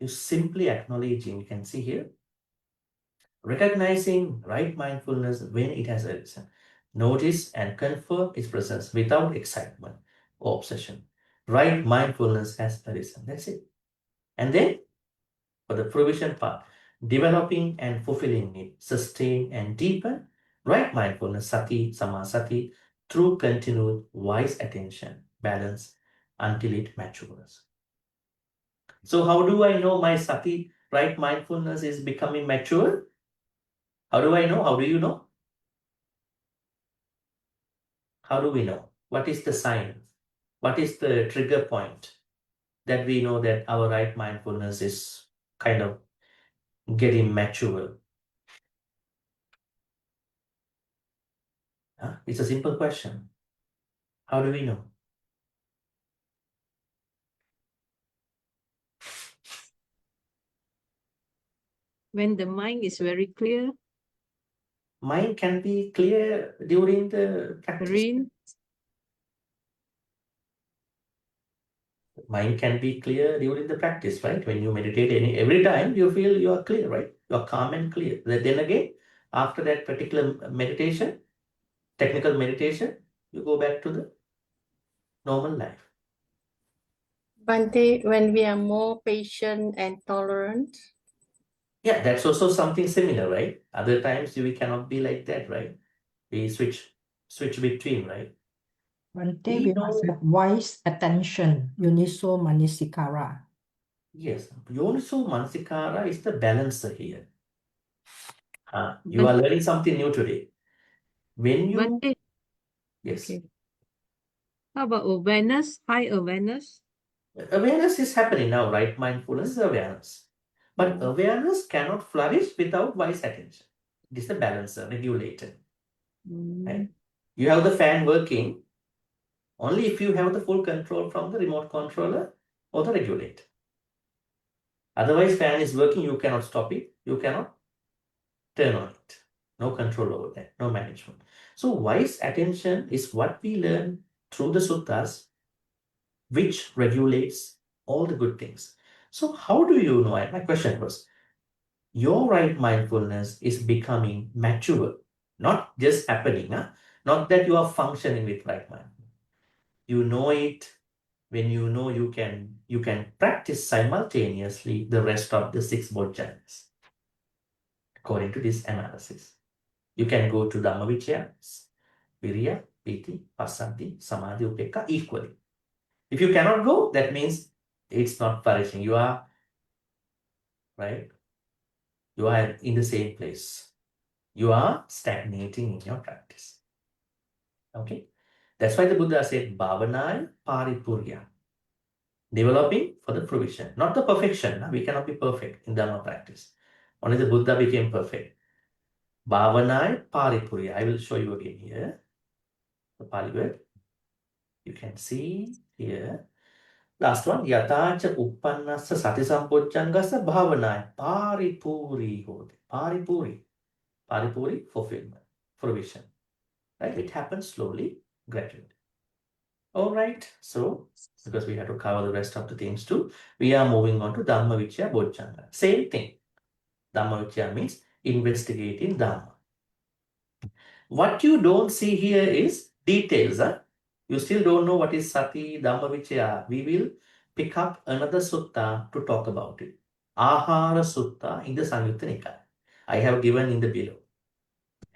You simply acknowledging, you can see here, recognizing right mindfulness when it has arisen. Notice and confirm its presence without excitement or obsession. Right mindfulness has arisen. That's it. And then for the provision part, developing and fulfilling it, sustain and deepen right mindfulness, sati, samasati, through continued wise attention, balance until it matures. So how do I know my sati, right mindfulness is becoming mature? How do I know? How do you know? How do we know? What is the sign? What is the trigger point that we know that our right mindfulness is kind of getting mature? It's a simple question. How do we know? When the mind is very clear, Mind can be clear during the practice. serene, Mind can be clear during the practice, right? When you meditate, every time you feel you are clear, right? You are calm and clear. Then again, after that particular meditation, technical meditation, you go back to the normal life. Bante, when we are more patient and tolerant, Yeah, that's also something similar, right? Other times we cannot be like that, right? We switch between, right? Bhante, we must have wise attention, Yuniso Manasikara. Yes, Yoniso Manasikara is the balancer here. You are learning something new today. When you Bhante, yes, okay. How about awareness, high awareness? awareness is happening now, right? Mindfulness is awareness, but awareness cannot flourish without wise attention. This is the balancer, regulator. Right? You have the fan working only if you have the full control from the remote controller or the regulator. Otherwise, fan is working, you cannot stop it, you cannot turn on it. No control over that, no management. So wise attention is what we learn through the suttas, which regulates all the good things. So how do you know? My question was, your right mindfulness is becoming mature, not just happening, not that you are functioning with right mind. You know it when you know you can practice simultaneously the rest of the 6 bojjhangas. According to this analysis, you can go to Dhammavicaya, Viriya, Piti, Passaddhi, Samadhi, Upekkha equally. If you cannot go, that means it's not flourishing. You are right. You are in the same place. You are stagnating in your practice. Okay, that's why the Buddha said bhavanaya paripurya. Developing for the fruition, not the perfection. We cannot be perfect in Dhamma practice. Only the Buddha became perfect. Bhavanaya paripurya. I will show you again here. The Pali word. You can see here. Last one. Yatacha uppannassa sati sampojjhangassa bhavanaya paripuri hoti. Paripuri. Paripuri, fulfillment, fruition. Right? It happens slowly, gradually. All right. So, because we have to cover the rest of the things too, we are moving on to Dhammavicaya Bojjhanga. Same thing. Dhammavicaya means investigating Dhamma. What you don't see here is details. You still don't know what is Sati, Dhammavicaya. We will pick up another sutta to talk about it. Ahara Sutta in the Samyutta Nikaya. I have given in the below.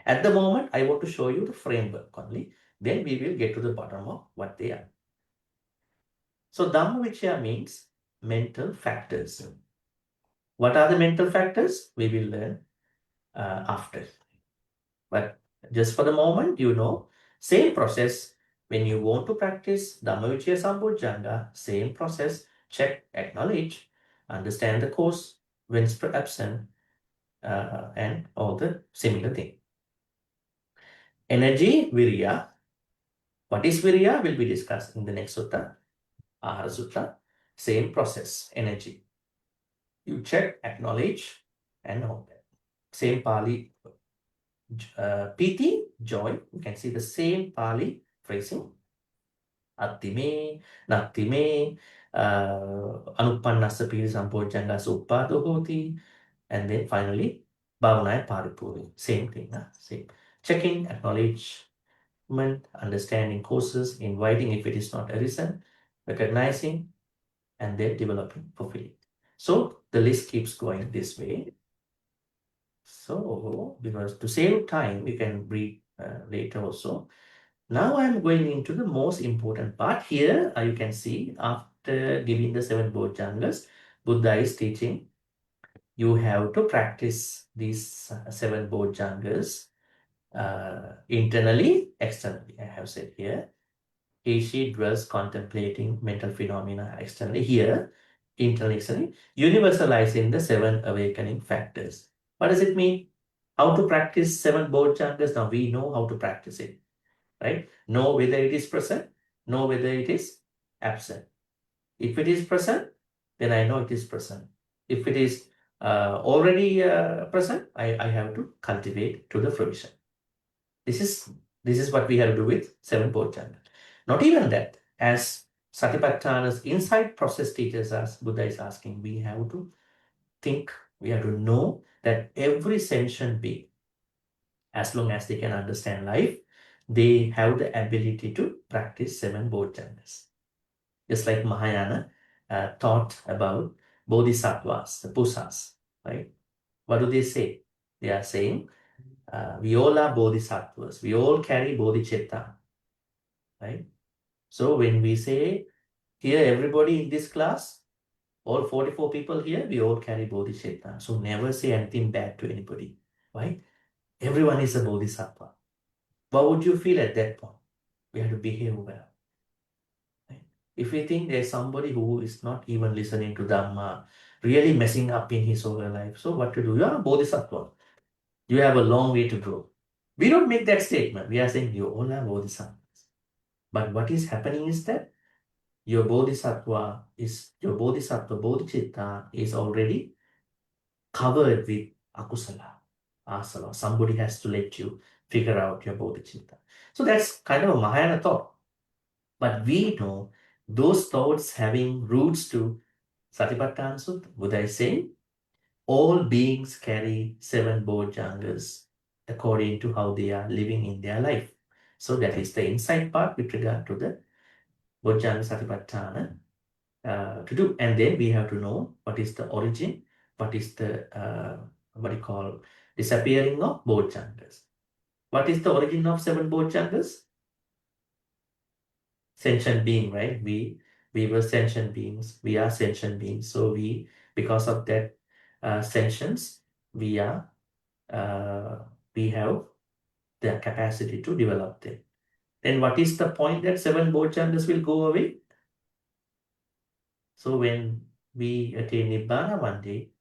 At the moment, I want to show you the framework only. Then we will get to the bottom of what they are. So Dhammavicaya means mental factors. What are the mental factors? We will learn after. But just for the moment, same process. When you want to practice Dhammavicaya Sambojjhanga, same process. Check, acknowledge, understand the cause, when it's absent, and all the similar thing. Energy, Virya. What is Virya will be discussed in the next sutta, Ahara Sutta. Same process, energy. You check, acknowledge, and all that. Same Pali. Piti, joy. You can see the same Pali phrasing. Attime, nattime, anuppannassa piri sampojjhangassa uppado hoti, and then finally bhavanaya paripuri. Same thing. Same. Checking, acknowledgement, understanding causes, inviting if it is not arisen, recognizing, and then developing, fulfilling. So the list keeps going this way. So, because to save time, you can read later also. Now I'm going into the most important part. Here you can see after giving the 7 Bojjhangas, Buddha is teaching you have to practice these 7 Bojjhangas internally, externally. I have said here. She dwells contemplating mental phenomena externally. Here, internally, externally, universalizing the 7 awakening factors. What does it mean? How to practice 7 Bojjhangas? Now we know how to practice it. Right? Know whether it is present, know whether it is absent. If it is present, then I know it is present. If it is already present, I have to cultivate to the fruition. This is what we have to do with 7 Bojjhangas. Not even that. As Satipaṭṭhāna's insight process teaches us, Buddha is asking, we have to think, we have to know that every sentient being, as long as they can understand life, they have the ability to practice 7 Bojjhangas. Just like Mahayana taught about Bodhisattvas, the Pusas, right? What do they say? They are saying, we all are Bodhisattvas. We all carry Bodhicitta, right? So when we say, here everybody in this class, all 44 people here, we all carry Bodhicitta. So never say anything bad to anybody, right? Everyone is a Bodhisattva. What would you feel at that point? We have to behave well. Right? If we think there's somebody who is not even listening to Dhamma, really messing up in his whole life, so what to do? You are a Bodhisattva. You have a long way to go. We don't make that statement. We are saying you all are Bodhisattvas. But what is happening is that your Bodhisattva Bodhicitta is already covered with akusala, asala. Somebody has to let you figure out your Bodhicitta. So that's kind of a Mahayana thought. But we know those thoughts having roots to Satipaṭṭhāna Sutta. Buddha is saying all beings carry 7 Bojjhangas according to how they are living in their life. So that is the insight part with regard to the Bojjhanga Satipaṭṭhāna to do. And then we have to know what is the origin, what is the, disappearing of Bojjhangas. What is the origin of 7 Bojjhangas? Sentient being, right? We were sentient beings. We are sentient beings. So because of that sentience, we have the capacity to develop them. Then what is the point that 7 Bojjhangas will go away? So when we attain Nibbana one day,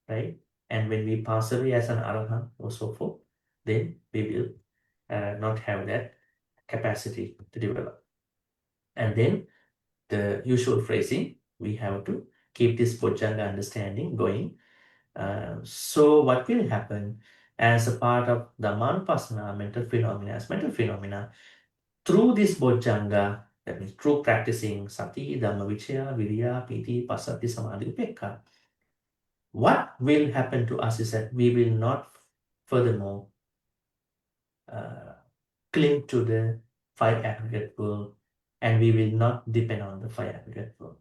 right? And when we pass away as an Arahant or so forth, then we will not have that capacity to develop. And then the usual phrasing, we have to keep this Bojjhanga understanding going. So what will happen as a part of Dhammānupassanā, mental phenomena, through this Bojjhanga, that means through practicing Sati, Dhammavicaya, Virya, Piti, Passaddhi, Samadhi, Upekkha, what will happen to us is that we will not furthermore cling to the 5 aggregate world, and we will not depend on the 5 aggregate world.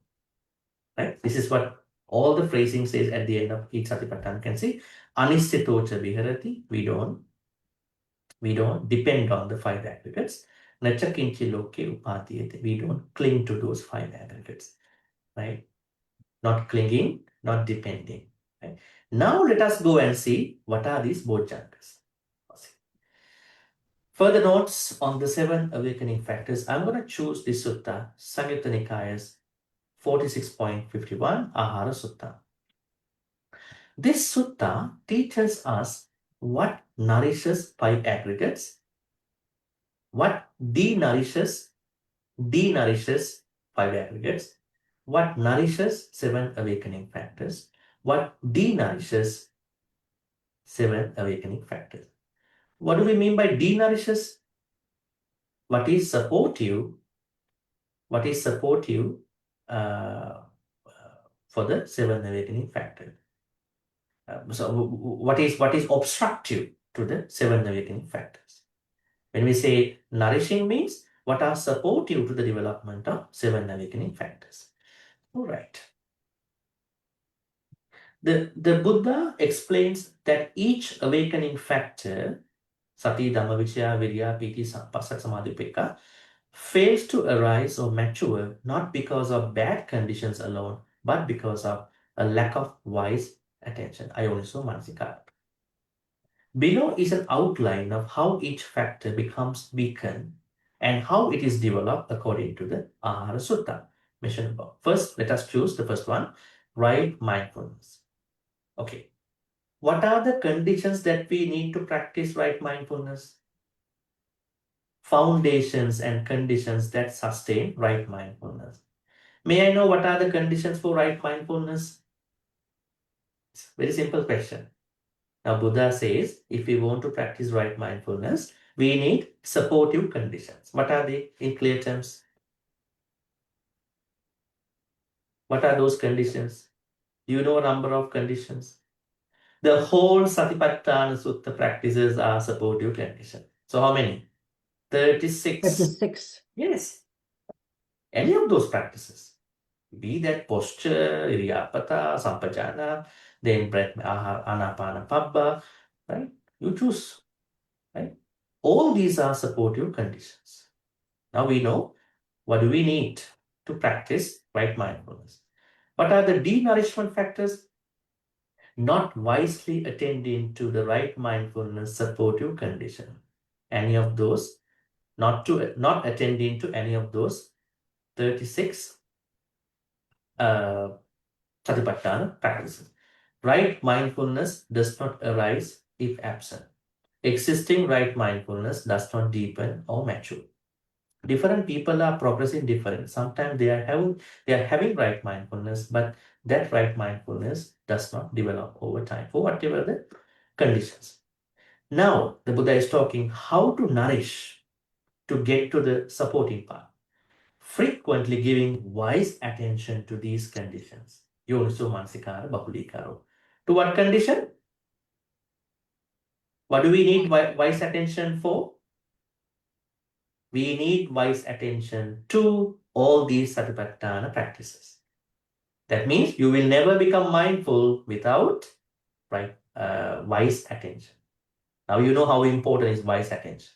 Right? This is what all the phrasing says at the end of each Satipaṭṭhāna. You can see, Anisthitocha viharati, we don't depend on the 5 aggregates. Nacha kinchi loke upadhyate, we don't cling to those 5 aggregates. Right? Not clinging, not depending. Right? Now let us go and see what are these bojjhangas. Further notes on the 7 awakening factors. I'm going to choose the Sutta, Samyutta Nikaya's 46.51 Ahara Sutta. This Sutta teaches us what nourishes 5 aggregates, what denourishes 5 aggregates, what nourishes 7 awakening factors, what denourishes 7 awakening factors. What do we mean by denourishes? What is supportive? What is supportive for the 7 awakening factors? So what is obstructive to the 7 awakening factors? When we say nourishing means what are supportive to the development of 7 awakening factors. All right. The Buddha explains that each awakening factor, Sati, Dhamma, Vichaya, Virya, Piti, Sampasat, Samadhi, Upekkha, fails to arise or mature not because of bad conditions alone, but because of a lack of wise attention. Ayoniso Manasikara. Below is an outline of how each factor becomes weakened and how it is developed according to the Ahara Sutta mentioned above. First, let us choose the first one, right mindfulness. Okay. What are the conditions that we need to practice right mindfulness? Foundations and conditions that sustain right mindfulness. May I know what are the conditions for right mindfulness? It's a very simple question. Now, Buddha says, if we want to practice right mindfulness, we need supportive conditions. What are they in clear terms? What are those conditions? Do you know a number of conditions? The whole Satipaṭṭhāna Sutta practices are supportive conditions. So how many? 36. 36. Yes. Any of those practices. Be that posture, iriyapata, sampajana, then breath, anapanapabba, right? You choose, right? All these are supportive conditions. Now we know what do we need to practice right mindfulness. What are the denourishment factors? Not wisely attending to the right mindfulness supportive condition. Any of those, not attending to any of those 36 Satipaṭṭhāna practices. Right mindfulness does not arise if absent. Existing right mindfulness does not deepen or mature. Different people are progressing different. Sometimes they are having right mindfulness, but that right mindfulness does not develop over time for whatever the conditions. Now the Buddha is talking how to nourish to get to the supporting part. Frequently giving wise attention to these conditions. Yoniso Manasikara Bahulikaro. To what condition? What do we need wise attention for? We need wise attention to all these Satipaṭṭhāna practices. That means you will never become mindful without wise attention. Now you know how important is wise attention.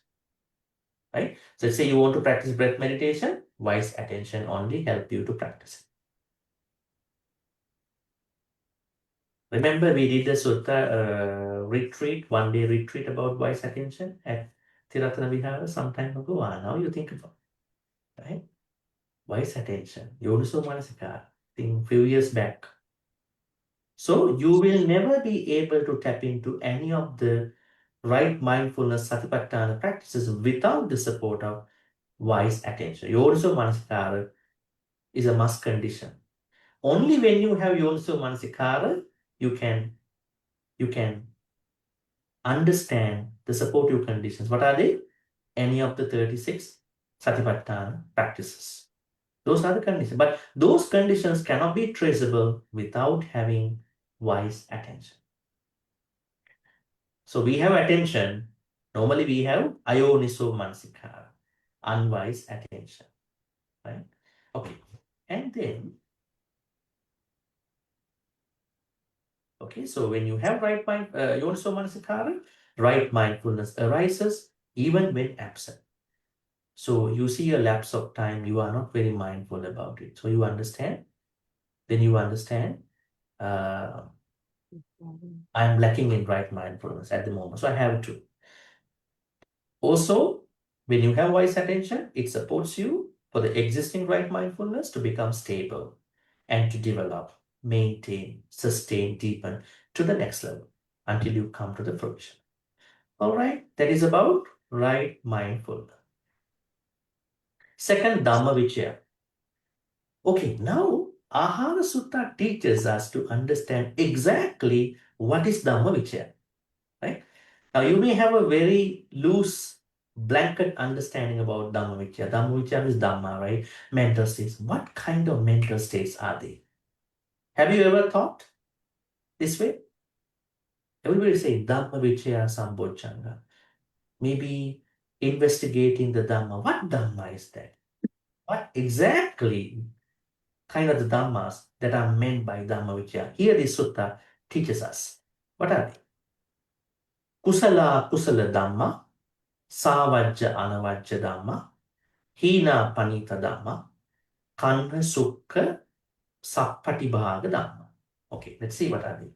Right? So let's say you want to practice breath meditation, wise attention only help you to practice it. Remember we did the Sutta retreat, 1-day retreat about wise attention at Ti-Ratana Vihara some time ago. Now you think about it, right? Wise attention, Yoniso Manasikara, think few years back. So you will never be able to tap into any of the right mindfulness Satipaṭṭhāna practices without the support of wise attention. Yoniso Manasikara is a must condition. Only when you have Yoniso Manasikara, you can understand the supportive conditions. What are they? Any of the 36 Satipaṭṭhāna practices. Those are the conditions. But those conditions cannot be traceable without having wise attention. So we have attention. Normally we have ayoniso manasikara, unwise attention. Right? Okay. And then, okay, so when you have right mind, ayoniso manasikara, right mindfulness arises even when absent. So you see a lapse of time, you are not very mindful about it. So you understand, then you understand I'm lacking in right mindfulness at the moment, so I have to. Also, when you have wise attention, it supports you for the existing right mindfulness to become stable and to develop, maintain, sustain, deepen to the next level until you come to the fruition. All right, that is about right mindfulness. Second, Dhammavicaya. Okay, now Ahara Sutta teaches us to understand exactly what is Dhammavicaya, right? Now you may have a very loose blanket understanding about Dhammavicaya. Dhammavicaya is Dhamma, right? Mental states. What kind of mental states are they? Have you ever thought this way? Everybody say Dhammavicaya Sambojjhanga. Maybe investigating the Dhamma. What Dhamma is that? What exactly kind of the Dhammas that are meant by Dhammavicaya? Here the Sutta teaches us. What are they? Kusala Kusala Dhamma, Savajja Anavajja Dhamma, Hina Panita Dhamma, Kanha Sukha Sappatibhaga Dhamma. Okay, let's see what are they.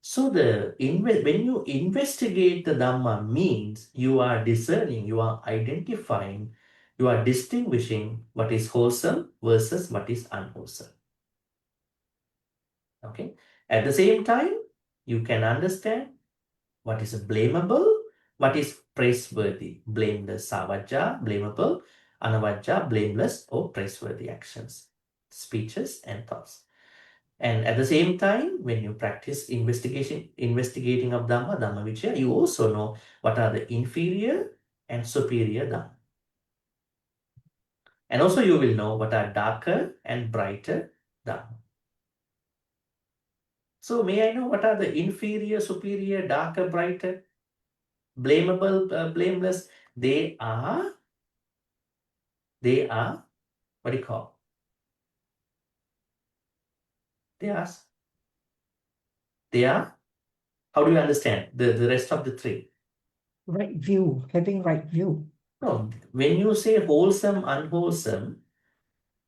So when you investigate the Dhamma means you are discerning, you are identifying, you are distinguishing what is wholesome versus what is unwholesome. Okay. At the same time, you can understand what is blamable, what is praiseworthy. Blameless, savajja, blamable, anavajja, blameless or praiseworthy actions, speeches and thoughts. And at the same time, when you practice investigating of Dhamma, Dhammavicaya, you also know what are the inferior and superior Dhamma. And also you will know what are darker and brighter Dhamma. So may I know what are the inferior, superior, darker, brighter, blamable, blameless? They are, what do you call? They are, how do you understand the rest of the three? Right view, having right view. No, when you say wholesome, unwholesome,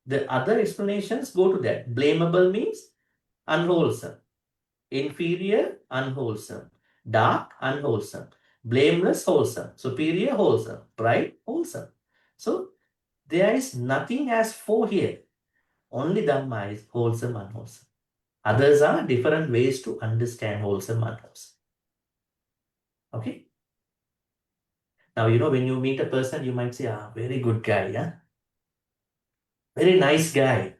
the other explanations go to that. Blamable means unwholesome. Inferior, unwholesome. Dark, unwholesome. Blameless, wholesome. Superior, wholesome. Bright, wholesome. So there is nothing as four here. Only Dhamma is wholesome, unwholesome. Others are different ways to understand wholesome, unwholesome. Okay? Now, when you meet a person, you might say, very good guy, yeah? Very nice guy.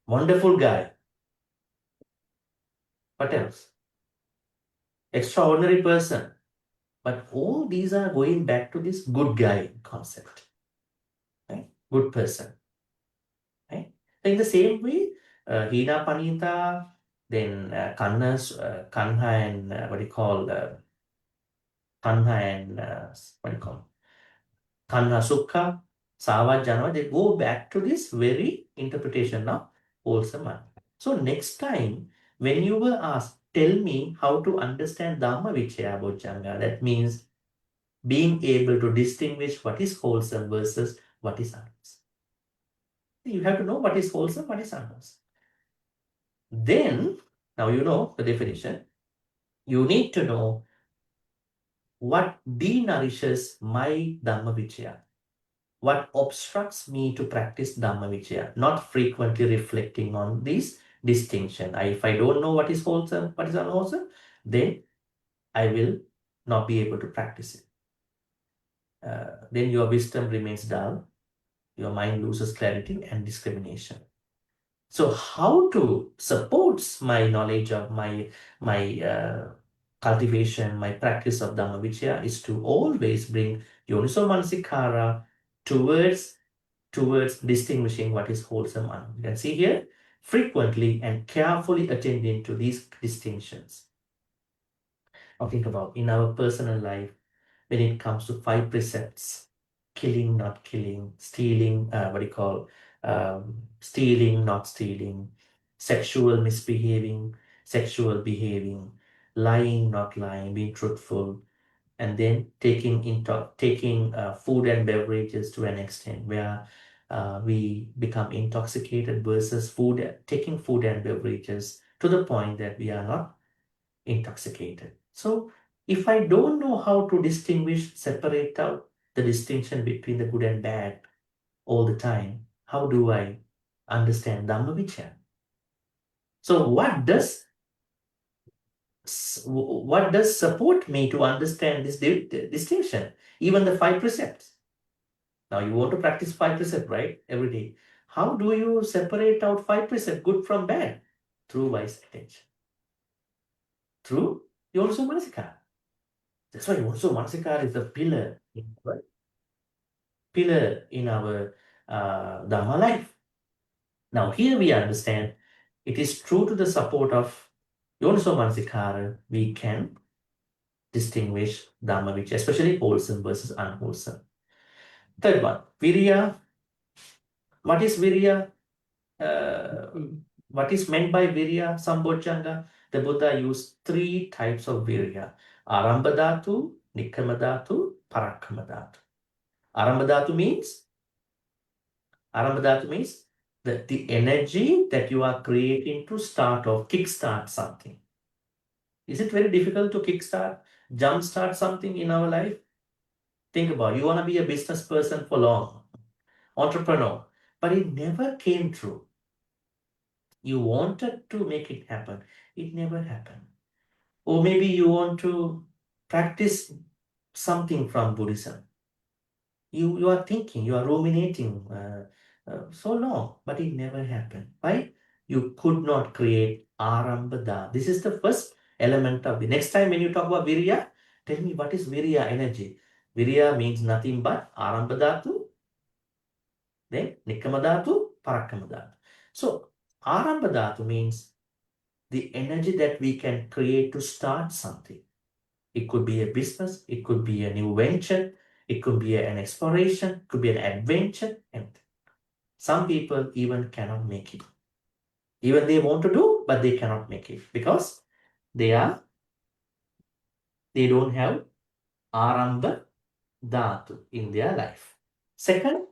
Wonderful guy. What else? Extraordinary person. But all these are going back to this good guy concept. Right? Good person. Right? In the same way, Hina Panita, then Kanha and Kanha and Kanha Sukha, Savajjana, they go back to this very interpretation of wholesome man. So next time, when you were asked, tell me how to understand Dhammavicaya Bojjhanga, that means being able to distinguish what is wholesome versus what is unwholesome. You have to know what is wholesome, what is unwholesome. Then, now you know the definition. You need to know what denourishes my Dhammavicaya. What obstructs me to practice Dhammavicaya, not frequently reflecting on this distinction. If I don't know what is wholesome, what is unwholesome, then I will not be able to practice it. Then your wisdom remains dull, your mind loses clarity and discrimination. So how to support my knowledge of my cultivation, my practice of Dhammavicaya is to always bring Yoniso Manasikara towards distinguishing what is wholesome and unwholesome. You can see here, frequently and carefully attending to these distinctions. Now think about in our personal life, when it comes to 5 precepts, killing, not killing, stealing, stealing, not stealing, sexual misbehaving, sexual behaving, lying, not lying, being truthful, and then taking food and beverages to an extent where we become intoxicated versus taking food and beverages to the point that we are not intoxicated. So if I don't know how to distinguish, separate out the distinction between the good and bad all the time, how do I understand Dhammavicaya? So what does support me to understand this distinction? Even the 5 precepts. Now you want to practice 5 precepts, right? Every day. How do you separate out 5 precepts, good from bad? Through wise attention. Through Yonaso Manasikara. That's why Yonaso Manasikara is the pillar in our Dhamma life. Now here we understand it is true to the support of Yonaso Manasikara, we can distinguish Dhammavicaya, especially wholesome versus unwholesome. Third one, Virya. What is Virya? What is meant by Virya, Sambojjhanga? The Buddha used 3 types of Virya. Arambhadhatu, Nikkamadhatu, Parakkamadhatu. Arambhadhatu means the energy that you are creating to start or kickstart something. Is it very difficult to kickstart, jumpstart something in our life? Think about it. You want to be a business person for long, entrepreneur, but it never came true. You wanted to make it happen. It never happened. Or maybe you want to practice something from Buddhism. You are thinking, you are ruminating so long, but it never happened. Why? You could not create arambhada. This is the first element of the next time when you talk about virya, tell me what is virya energy. Virya means nothing but arambhadhatu, then nikkamadhatu, parakkamadhatu. So arambhadhatu means the energy that we can create to start something. It could be a business, it could be a new venture, it could be an exploration, it could be an adventure, and some people even cannot make it. Even they want to do, but they cannot make it because they don't have arambha dhatu in their life. Second,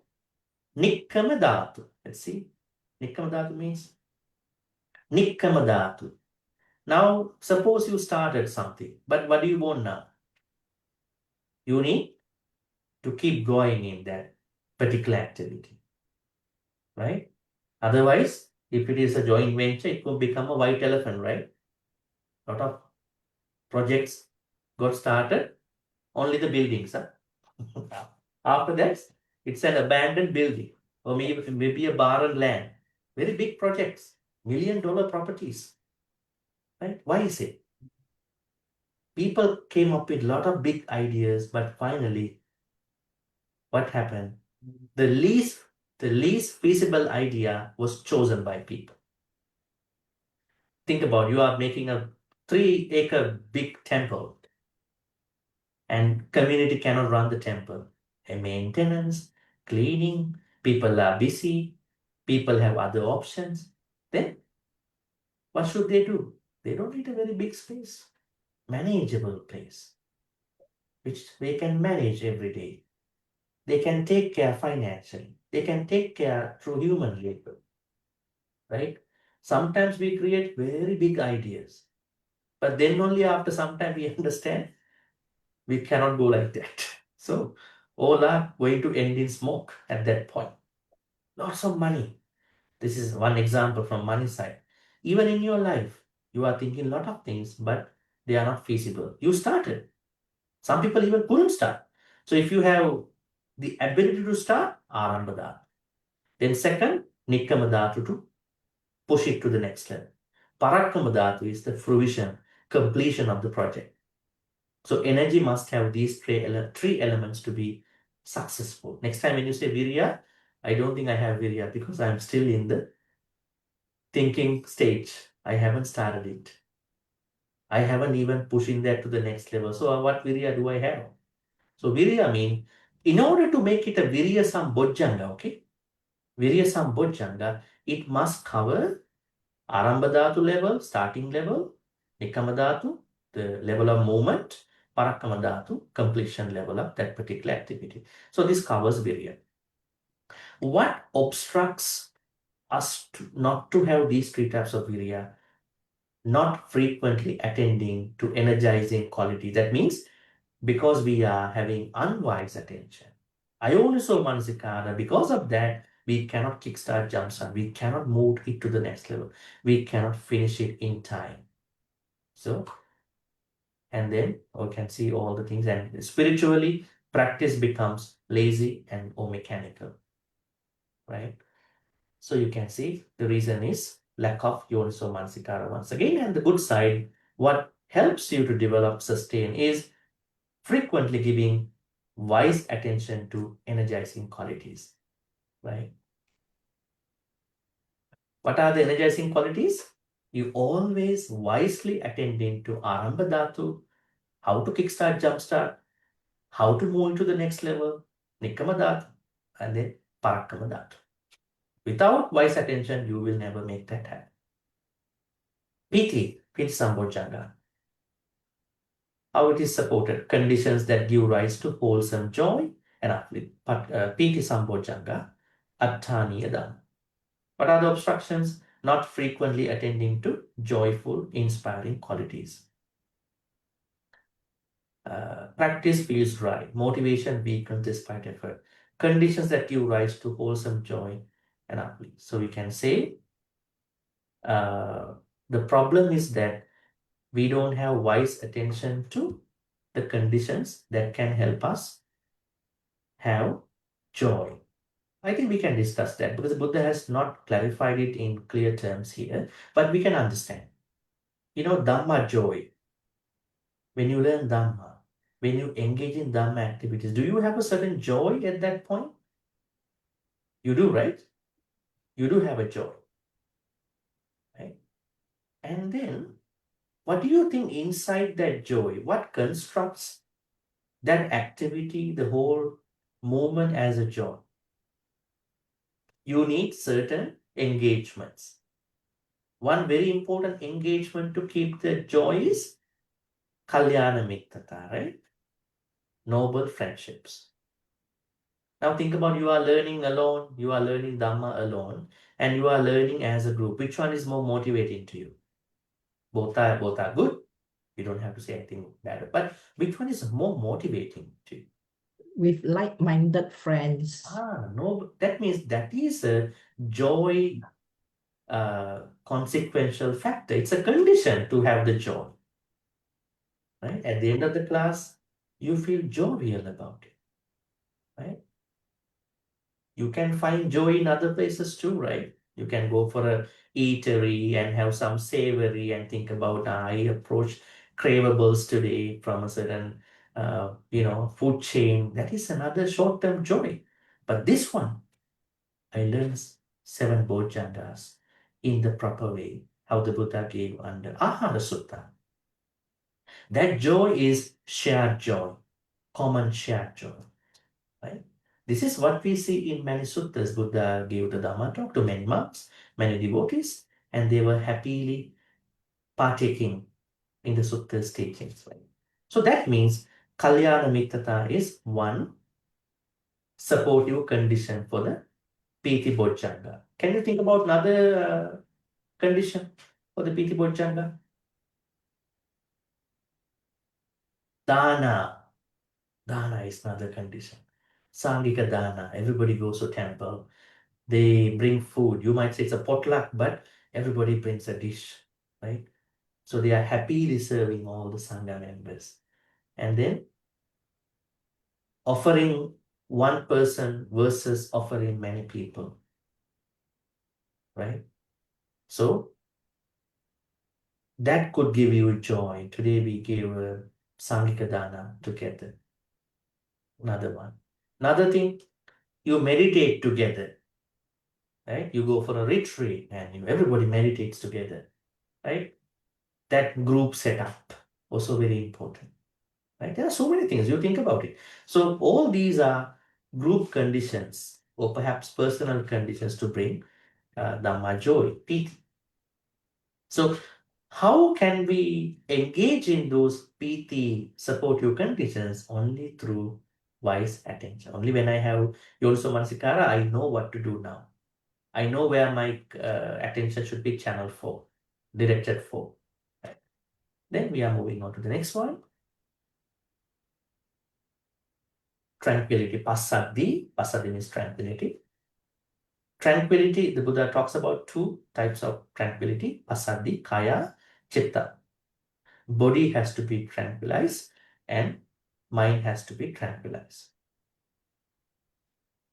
nikkama dhatu. Let's see. Nikkama dhatu means nikkama dhatu. Now, suppose you started something, but what do you want now? You need to keep going in that particular activity, right? Otherwise, if it is a joint venture, it could become a white elephant, right? A lot of projects got started, only the buildings. After that, it's an abandoned building, or maybe a barren land. Very big projects, $1 million properties, right? Why is it? People came up with a lot of big ideas, but finally, what happened? The least feasible idea was chosen by people. Think about, you are making a 3-acre big temple and community cannot run the temple. And maintenance, cleaning, people are busy, people have other options. Then what should they do? They don't need a very big space, manageable place, which they can manage every day. They can take care financially. They can take care through human labor, right? Sometimes we create very big ideas, but then only after some time we understand we cannot go like that. So all are going to end in smoke at that point. Lots of money. This is one example from money side. Even in your life, you are thinking a lot of things, but they are not feasible. You started. Some people even couldn't start. So if you have the ability to start, arambhadhatu. Then second, nikkamadhatu, to push it to the next level. Parakkamadhatu is the fruition, completion of the project. So energy must have these 3 elements to be successful. Next time when you say virya, I don't think I have virya because I'm still in the thinking stage. I haven't started it. I haven't even pushing that to the next level. So what virya do I have? So virya means, in order to make it a virya sambojjhanga, okay? Virya sambojjhanga, it must cover arambhadhatu level, starting level, nikkamadhatu, the level of movement, parakkamadhatu, completion level of that particular activity. So this covers virya. What obstructs us not to have these 3 types of virya? not frequently attending to energizing qualities. That means because we are having unwise attention. Ayoniso Manasikara, because of that, we cannot kickstart jumpstart. We cannot move it to the next level. We cannot finish it in time. So, and then we can see all the things. And spiritually, practice becomes lazy and or mechanical, right? So you can see the reason is lack of Yoniso Manasikara once again. And the good side, what helps you to develop, sustain is frequently giving wise attention to energizing qualities, right? What are the energizing qualities? You always wisely attending to Arambha Dhatu, how to kickstart, jumpstart, how to move into the next level, Nikkama Dhatu, and then Parakkama Dhatu. Without wise attention, you will never make that happen. Piti Sambojjhanga. How it is supported? Conditions that give rise to wholesome joy and uplift. Piti Sambojjhanga, Attaniya Dhamma. What are the obstructions? Not frequently attending to joyful, inspiring qualities. Practice feels dry. Motivation weakens despite effort. Conditions that give rise to wholesome joy and uplift. So we can say the problem is that we don't have wise attention to the conditions that can help us have joy. I think we can discuss that because the Buddha has not clarified it in clear terms here, but we can understand. You know, Dhamma joy. When you learn Dhamma, when you engage in Dhamma activities, do you have a certain joy at that point? You do, right? You do have a joy, right? And then, what do you think inside that joy? What constructs that activity, the whole movement as a joy? You need certain engagements. One very important engagement to keep the joy is Kalyana Mittata, right? Noble friendships. Now think about you are learning alone, you are learning Dhamma alone, and you are learning as a group. Which one is more motivating to you? Both are good. You don't have to say anything bad. But which one is more motivating to you? With like-minded friends. No, that means that is a joy consequential factor. It's a condition to have the joy. Right? At the end of the class, you feel jovial about it. Right? You can find joy in other places too, right? You can go for a eatery and have some savory and think about, I approached cravables today from a certain, food chain. That is another short-term joy. But this one, I learned 7 bojjhangas in the proper way, how the Buddha gave under Ahara Sutta. That joy is shared joy, common shared joy, right? This is what we see in many suttas. Buddha gave the Dhamma talk to many monks, many devotees, and they were happily partaking in the sutta's teachings. Right? So that means Kalyana Mittata is one supportive condition for the Piti Bojjhanga. Can you think about another condition for the Piti Bojjhanga? Dana. Dana is another condition. Sangika Dana. Everybody goes to temple. They bring food. You might say it's a potluck, but everybody brings a dish, right? So they are happily serving all the Sangha members. And then offering one person versus offering many people, right? So that could give you joy. Today we gave a Sangika Dana together. Another one. Another thing, you meditate together, right? You go for a retreat and everybody meditates together, right? That group setup also very important, right? There are so many things, you think about it. So all these are group conditions or perhaps personal conditions to bring Dhamma joy, piti. So how can we engage in those piti supportive conditions? Only through wise attention. Only when I have Yoniso Manasikara, I know what to do now. I know where my attention should be channeled for, directed for. Then we are moving on to the next one. Tranquility, passaddhi. Passaddhi means tranquility. Tranquility, the Buddha talks about two types of tranquility, passaddhi, kaya, chitta. Body has to be tranquilized and mind has to be tranquilized.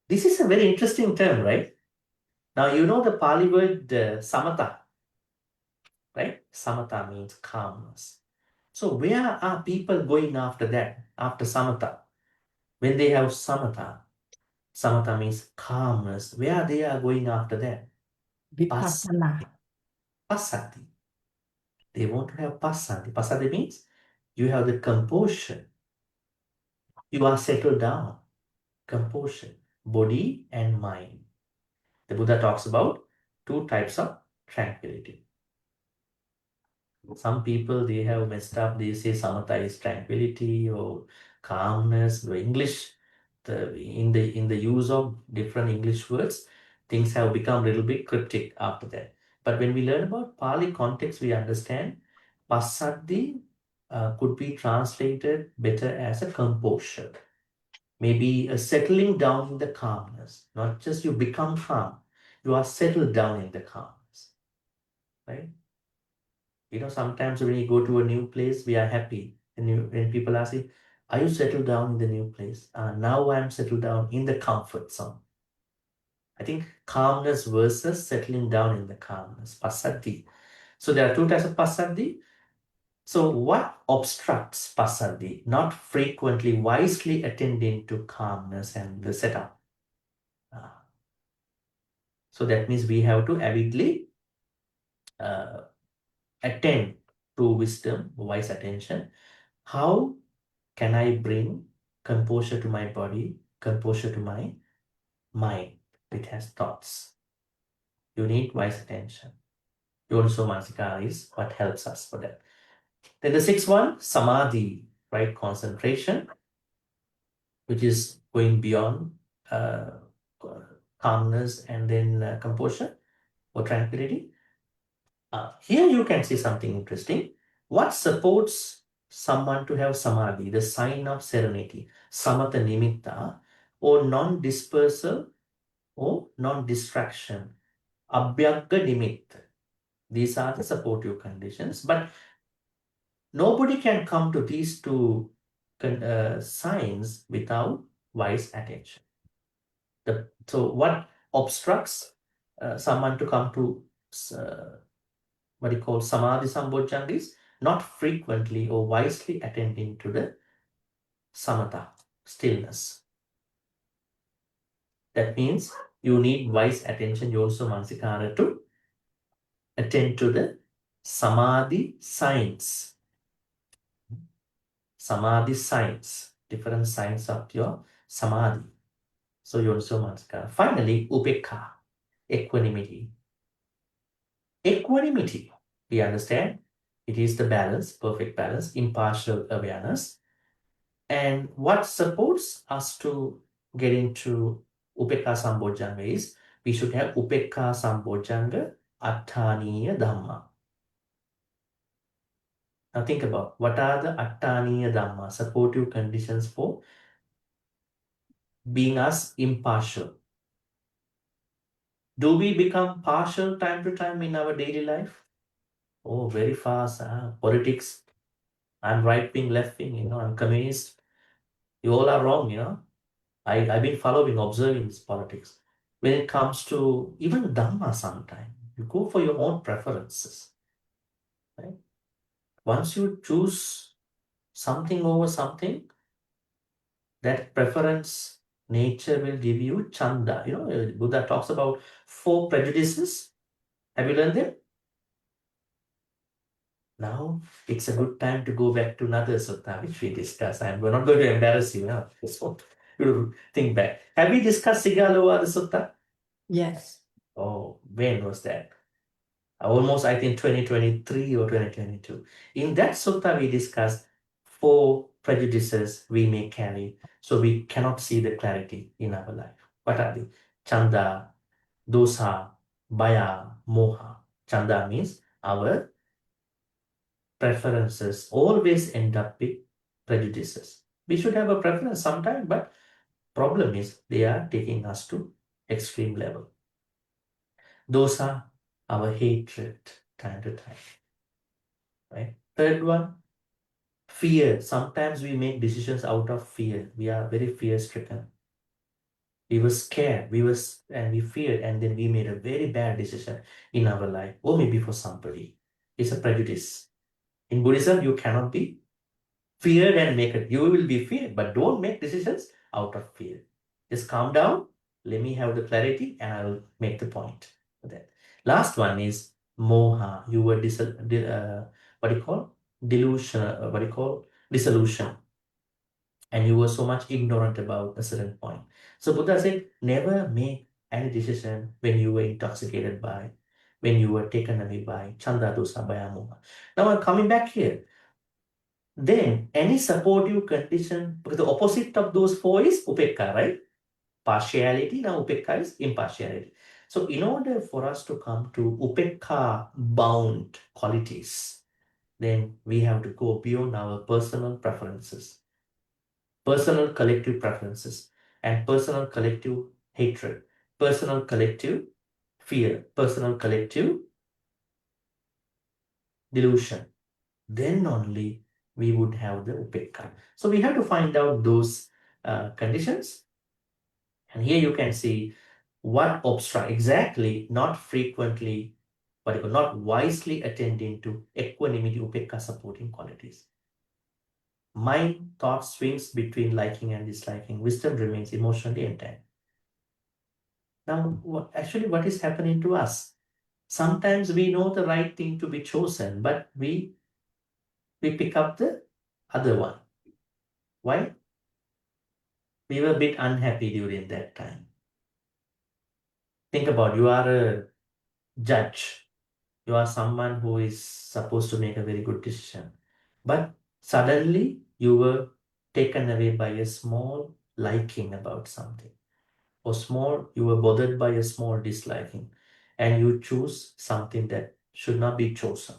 This is a very interesting term, right? Now you know the Pali word samatha, right? Samatha means calmness. So where are people going after that, after samatha? When they have samatha, samatha means calmness. Where they are going after that? Vipassana. Passaddhi. They want to have passaddhi. Passaddhi means you have the composure. You are settled down. Composure, body and mind. The Buddha talks about two types of tranquility. Some people, they have messed up. They say samatha is tranquility or calmness. The English, in the use of different English words, things have become a little bit cryptic after that. But when we learn about Pali context, we understand passaddhi could be translated better as a composure. Maybe a settling down in the calmness. Not just you become calm, you are settled down in the calmness, right? You know, sometimes when you go to a new place, we are happy. And when people ask you, are you settled down in the new place? Now I'm settled down in the comfort zone. I think calmness versus settling down in the calmness, passaddhi. So there are two types of passaddhi. So what obstructs passaddhi? Not frequently, wisely attending to calmness and the setup. So that means we have to avidly attend to wisdom, wise attention. How can I bring composure to my body, composure to my mind? It has thoughts. You need wise attention. Yoniso Manasikara is what helps us for that. Then the sixth one, samadhi, right? Concentration, which is going beyond calmness and then composure or tranquility. Here you can see something interesting. What supports someone to have samadhi, the sign of serenity, samatha nimitta, or non-dispersal or non-distraction, abhyagga nimitta. These are the supportive conditions, but nobody can come to these two signs without wise attention. So what obstructs someone to come to what you call samadhi sambojjhanga is not frequently or wisely attending to the samatha, stillness. That means you need wise attention, yoniso manasikara, to attend to the samadhi signs. Samadhi signs, different signs of your samadhi. So yoniso manasikara. Finally, upekha, equanimity. Equanimity, we understand, it is the balance, perfect balance, impartial awareness. And what supports us to get into Upekha Sambojjhanga is we should have Upekha Sambojjhanga Attaniya Dhamma. Now think about what are the Attaniya Dhamma, supportive conditions for being us impartial. Do we become partial time to time in our daily life? Oh, very fast. Politics. I'm right wing, left wing, I'm communist. You all are wrong, I've been following, observing this politics. When it comes to even Dhamma sometimes, you go for your own preferences. Right? Once you choose something over something, that preference nature will give you chanda. Buddha talks about 4 prejudices. Have you learned them? Now it's a good time to go back to another sutta which we discussed. We're not going to embarrass you. Just want you to think back. Have we discussed Sigalovada Sutta? Yes. Oh, when was that? Almost, I think, 2023 or 2022. In that sutta, we discussed 4 prejudices we may carry, so we cannot see the clarity in our life. What are they? Chanda, dosa, bhaya, moha. Chanda means our preferences always end up with prejudices. We should have a preference sometime, but problem is they are taking us to extreme level. Those are our hatred time to time. Right? Third one, fear. Sometimes we make decisions out of fear. We are very fear-stricken. We were scared, and we feared, and then we made a very bad decision in our life, or maybe for somebody. It's a prejudice. In Buddhism, you cannot be feared and make it. You will be feared, but don't make decisions out of fear. Just calm down. Let me have the clarity, and I will make the point for that. Last one is moha. You were what do you call delusion? What do you call dissolution? And you were so much ignorant about a certain point. So Buddha said, never make any decision when you were intoxicated by, when you were taken away by chanda, dosa, bhaya, moha. Now I'm coming back here. Then any supportive condition, because the opposite of those four is upekka, right? Partiality, now upekka is impartiality. So in order for us to come to upekka bound qualities, then we have to go beyond our personal preferences, personal collective preferences, and personal collective hatred, personal collective fear, personal collective delusion. Then only we would have the upekka. So we have to find out those conditions. And here you can see what obstruct exactly, not frequently, but not wisely attending to equanimity, upekka supporting qualities. Mind thought swings between liking and disliking. Wisdom remains emotionally intact. Now, what is happening to us? Sometimes we know the right thing to be chosen, but we pick up the other one. Why? We were a bit unhappy during that time. Think about, you are a judge. You are someone who is supposed to make a very good decision. But suddenly you were taken away by a small liking about something. Or you were bothered by a small disliking. And you choose something that should not be chosen.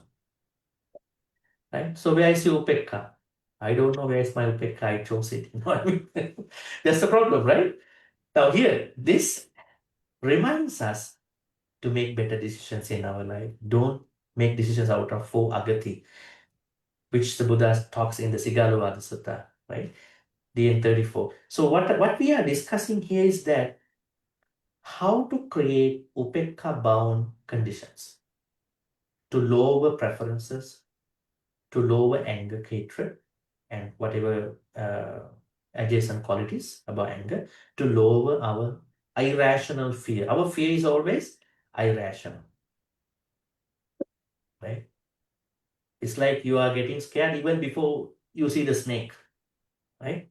Right? So where is your upekka? I don't know where is my upekka. I chose it. You know what I mean? That's the problem, right? Now here, this reminds us to make better decisions in our life. Don't make decisions out of four agati, which the Buddha talks in the Sigalovada Sutta, right? DN 34. So what we are discussing here is that how to create upekka bound conditions to lower preferences, to lower anger, hatred, and whatever adjacent qualities about anger, to lower our irrational fear. Our fear is always irrational, right? It's like you are getting scared even before you see the snake, right?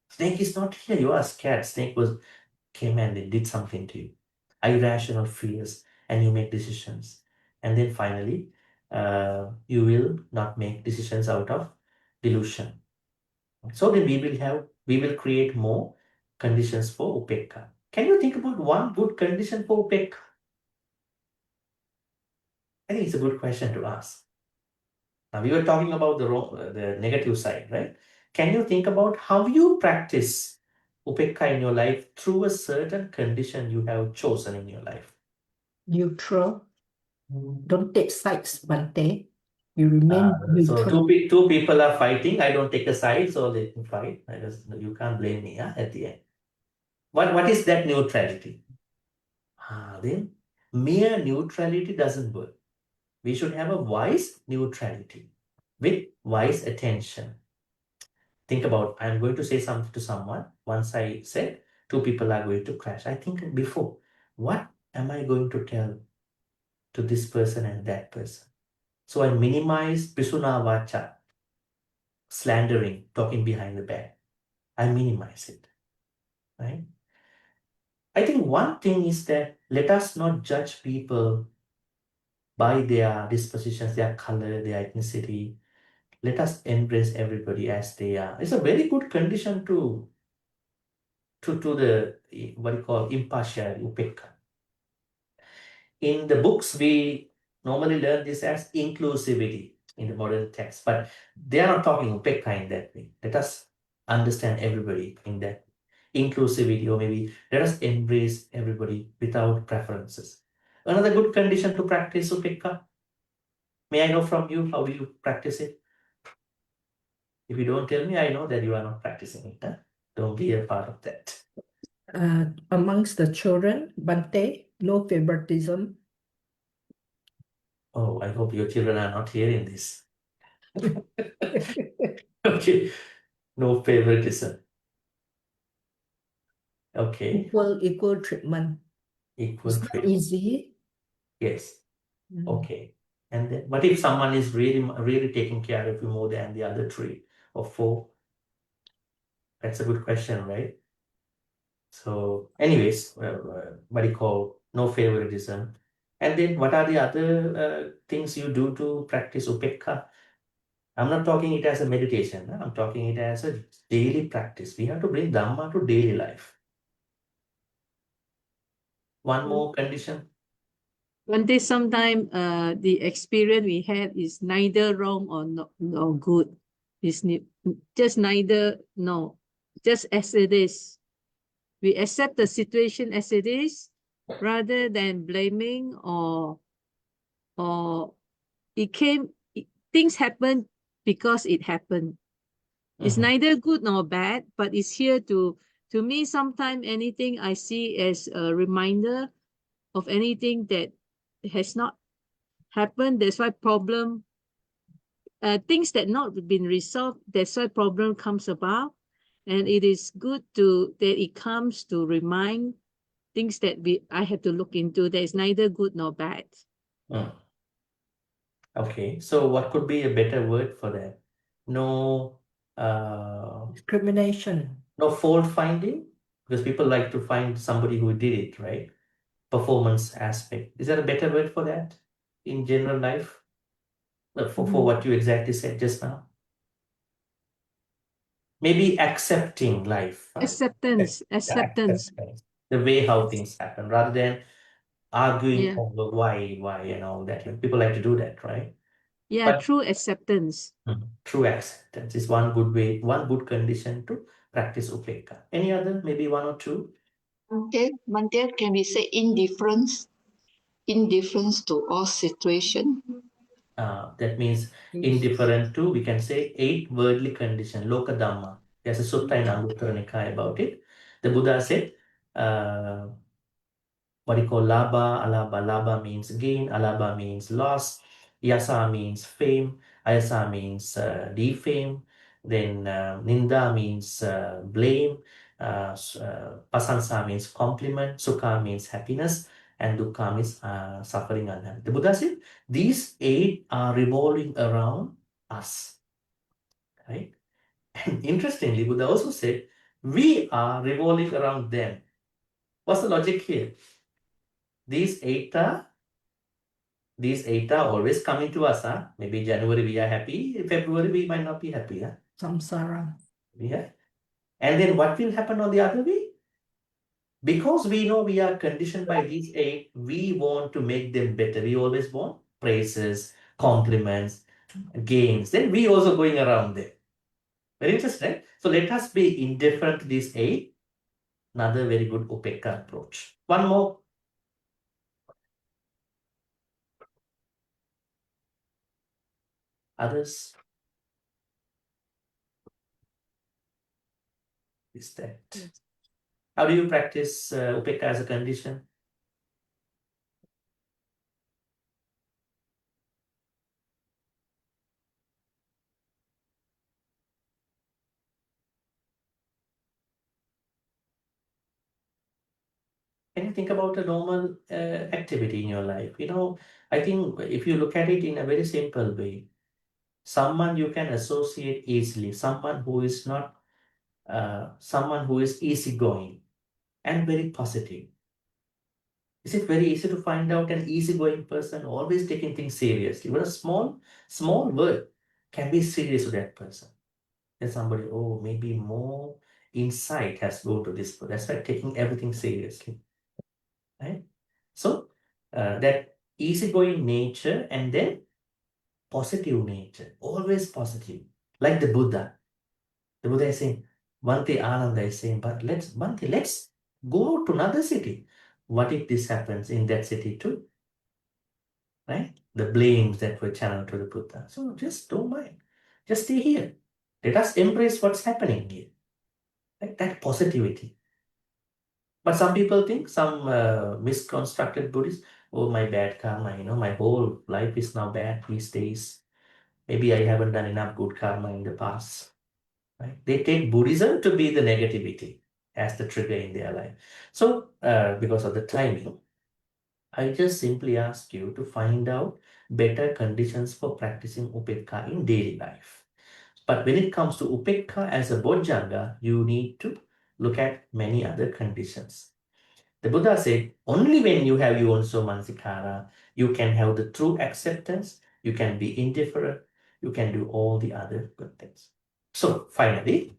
Snake is not here, you are scared. Snake came and it did something to you. Irrational fears, and you make decisions. And then finally, you will not make decisions out of delusion. So then we will create more conditions for upekka. Can you think about one good condition for upekka? I think it's a good question to ask. Now we were talking about the negative side, right? Can you think about how you practice upekka in your life through a certain condition you have chosen in your life? Neutral. Don't take sides, Bante. You remain So neutral. two people are fighting. I don't take a side, so they can fight. You can't blame me at the end. What is that neutrality? Then mere neutrality doesn't work. We should have a wise neutrality with wise attention. Think about, I'm going to say something to someone. Once I said, two people are going to clash. I think before, what am I going to tell to this person and that person? So I minimize pisuna vacha, slandering, talking behind the back. I minimize it, right? I think one thing is that let us not judge people by their dispositions, their color, their ethnicity. Let us embrace everybody as they are. It's a very good condition to the, what you call, impartiality, upekka. In the books, we normally learn this as inclusivity. in the modern text, but they are not talking upekkha in that way. Let us understand everybody in that inclusivity, or maybe let us embrace everybody without preferences. Another good condition to practice upekkha. May I know from you, how do you practice it? If you don't tell me, I know that you are not practicing it. Huh? Don't be a part of that. Amongst the children, Bante, no favoritism. Oh, I hope your children are not hearing this. Okay, no favoritism. Okay, Equal treatment. equal It's not treatment. easy. Yes. Mm. Okay. And then, what if someone is really taking care of you more than the other 3 or 4? That's a good question, right? So, anyways, what do you call no favoritism? And then, what are the other things you do to practice upekkha? I'm not talking it as a meditation. Huh? I'm talking it as a daily practice. We have to bring Dhamma to daily life. One more condition. One day, sometime, the experience we have is neither wrong or good. It's just neither, no, just as it is. We accept the situation as it is, rather than blaming or things happen because it happened. It's Mhm. neither good nor bad, but it's here to me, sometimes anything I see as a reminder of anything that has not happened. That's why things that not been resolved, that's why problem comes about. And it is good that it comes to remind things that I have to look into. That is neither good nor bad. Mm. Okay, so what could be a better word for that? No, Discrimination. no fault finding, because people like to find somebody who did it, right? Performance aspect. Is there a better word for that in general life? For what you exactly said just now? Maybe accepting life. Huh? Acceptance. Acceptance. The way how things happen, rather than arguing Yeah. over why, and all that. People like to do that, right? Yeah, But true acceptance. true acceptance is one good way, one good condition to practice upekkha. Any other, maybe 1 or 2? Bante, can we say indifference to all situation? That means indifferent to, we can say 8 worldly condition, loka dhamma. There's a sutta in Anguttara Nikaya about it. The Buddha said, what you call labha, alabha. Labha means gain, alabha means loss, yasa means fame, ayasa means defame, then ninda means blame, pasansa means compliment, sukha means happiness, and dukkha means suffering, unhappy. The Buddha said these 8 are revolving around us, right? And interestingly, Buddha also said we are revolving around them. What's the logic here? These 8 are always coming to us. Huh? Maybe January we are happy, February we might not be happy. Huh? Samsara. Yeah. And then what will happen on the other way? Because we know we are conditioned by these 8, we want to make them better. We always want praises, compliments, gains. Then we also going around there. Very interesting, right? So let us be indifferent to these 8. Another very good upekkha approach. One more. Others? Is that? How do you practice upekkha as a condition? Can you think about a normal activity in your life? I think if you look at it in a very simple way, someone you can associate easily, someone who is not, someone who is easygoing and very positive. Is it very easy to find out an easygoing person always taking things seriously? Even a small word can be serious to that person. Then somebody, maybe more insight has gone to this person. That's why taking everything seriously. Right? So that easygoing nature, and then positive nature, always positive, like the Buddha. The Buddha is saying, Bhante Ananda is saying, but let's go to another city. What if this happens in that city too? Right? The blames that were channeled to the Buddha. So just don't mind. Just stay here. Let us embrace what's happening here. Right? That positivity. But some people think, some misconstructed Buddhists, oh, my bad karma, my whole life is now bad these days. Maybe I haven't done enough good karma in the past. Right? They take Buddhism to be the negativity as the trigger in their life. So, because of the timing, I just simply ask you to find out better conditions for practicing Upekkha in daily life. But when it comes to Upekkha as a Bojjhanga, you need to look at many other conditions. The Buddha said, only when you have Yonso Manasikara, you can have the true acceptance, you can be indifferent, you can do all the other good things. So, finally,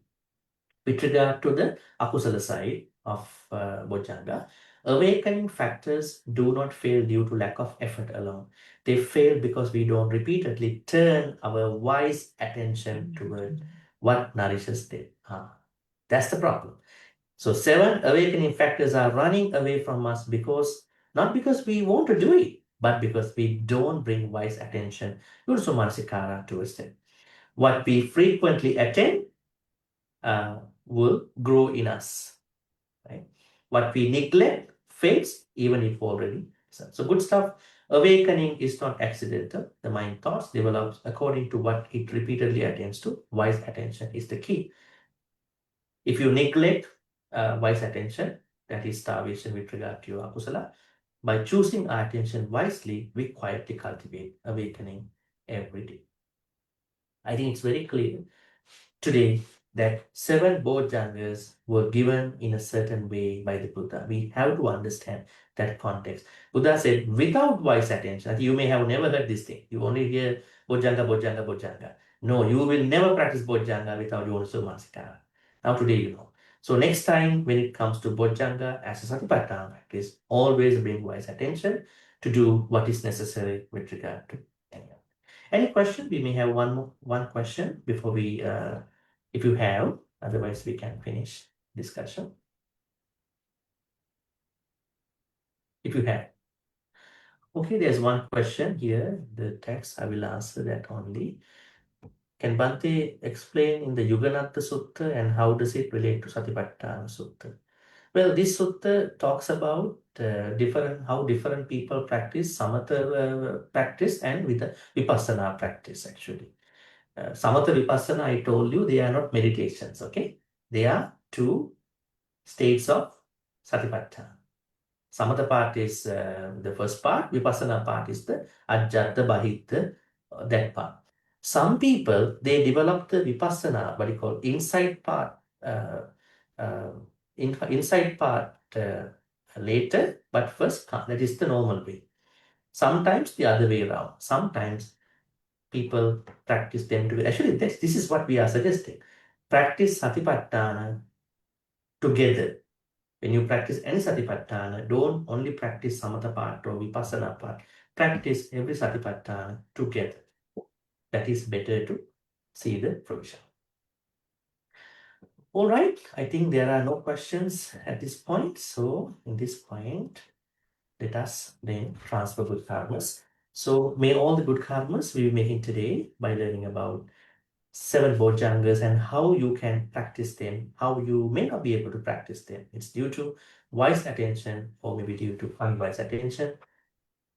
with regard to the Akusala side of Bojjhanga, awakening factors do not fail due to lack of effort alone. They fail because we don't repeatedly turn our wise attention toward what nourishes them. That's the problem. So 7 awakening factors are running away from us not because we want to do it, but because we don't bring wise attention, Yurso Manasikara, towards them. What we frequently attend will grow in us. Right? What we neglect fades even if already. So good stuff. Awakening is not accidental. The mind thoughts develops according to what it repeatedly attends to. Wise attention is the key. If you neglect wise attention, that is starvation with regard to your akusala. By choosing our attention wisely, we quietly cultivate awakening every day. I think it's very clear today that 7 Bojjhangas were given in a certain way by the Buddha. We have to understand that context. Buddha said, without wise attention, you may have never heard this thing. You only hear Bojjhanga, Bojjhanga, Bojjhanga. No, you will never practice Bojjhanga without Yoniso Manasikara. Now today you know. So next time when it comes to Bojjhanga as a Satipaṭṭhāna practice, always bring wise attention to do what is necessary with regard to any question. We may have one question before we, if you have, otherwise we can finish discussion. If you have. Okay, there's one question here, the text, I will answer that only. Can Bhante explain in the Yuganatta Sutta and how does it relate to Satipaṭṭhāna Sutta? Well, this sutta talks about how different people practice samatha practice and with the vipassana practice actually. Samatha vipassana, I told you, they are not meditations, okay? They are 2 states of Satipaṭṭhāna. Samatha part is the first part, vipassana part is the ajjata bahitta, that part. Some people, they develop the vipassana, what you call insight part, insight part later, but first, that is the normal way. Sometimes the other way around. Sometimes people practice them together. Actually, this is what we are suggesting. Practice Satipaṭṭhāna together. When you practice any Satipaṭṭhāna, don't only practice Samatha part or Vipassana part. Practice every Satipaṭṭhāna together. That is better to see the provision. All right, I think there are no questions at this point. So in this point, let us then transfer good karmas. So may all the good karmas we be making today by learning about 7 Bojjhangas and how you can practice them, how you may not be able to practice them. It's due to wise attention or maybe due to unwise attention.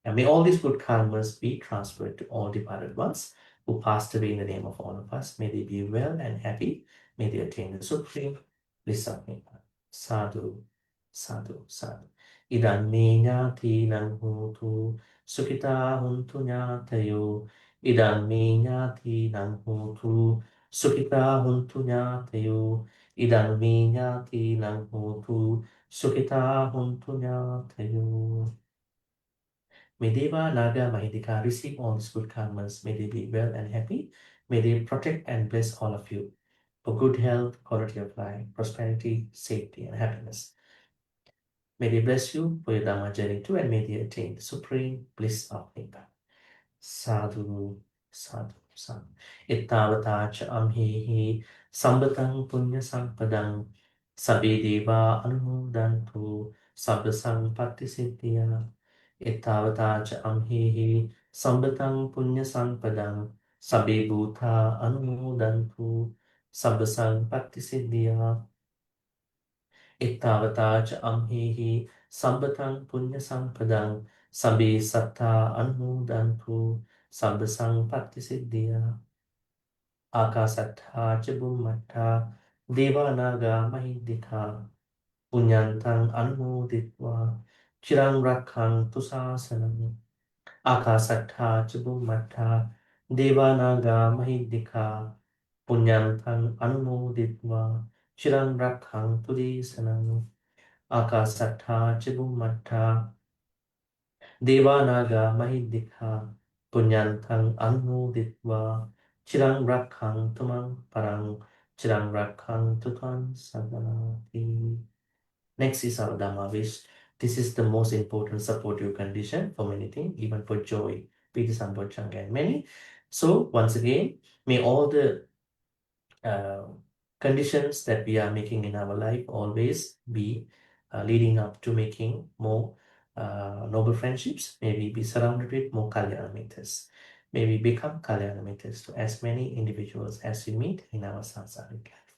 And may all these good karmas be transferred to all departed ones who passed away in the name of all of us. May they be well and happy. May they attain the supreme bliss of Nibbana. Sadhu, sadhu, sadhu. Idan me ñātīnaṁ hotu, sukhitā hontu ñātayo. Idan me ñātīnaṁ hotu, sukhitā hontu ñātayo. Idan me ñātīnaṁ hotu, sukhitā hontu ñātayo. May Deva, Naga, Mahindika receive all these good karmas. May they be well and happy. May they protect and bless all of you for good health, quality of life, prosperity, safety, and happiness. May they bless you for your Dhamma journey too, and may they attain the supreme bliss of Nibbana. Sadhu, Sadhu, sadhu. Ittavata cha amhehi sambatang punya sampadang sabbe deva anumodantu sabba sampatti siddhya. Ittavata cha amhehi sambatang punya sampadang sabbe bhuta anumodantu sabba sampatti siddhya. Ittavata cha amhehi sambatang punya sampadang sabbe satta anumodantu sabba sampatti siddhya. Akasattha ca Bhummattha Devanaga Mahindika Punyantang Anumoditva Chirang Rakhantu Sasanam. Akasattha ca Bhummattha Devanaga Mahindika Punyantang Anumoditva Chirang Rakhantu Desanam. Akasattha ca Bhummattha Devanaga Mahindika Punyantang Anumoditva Chirang Rakhang Tumang Parang Chirang Rakhang Tutan Sadanati. Next is our Dhamma wish. This is the most important supportive condition for many things, even for joy, Piti Sambodhanga and many. So once again, may all the conditions that we are making in our life always be leading up to making more noble friendships. May we be surrounded with more Kalyana Mitas. May we become Kalyana Mitas to as many individuals as we meet in our samsaric life.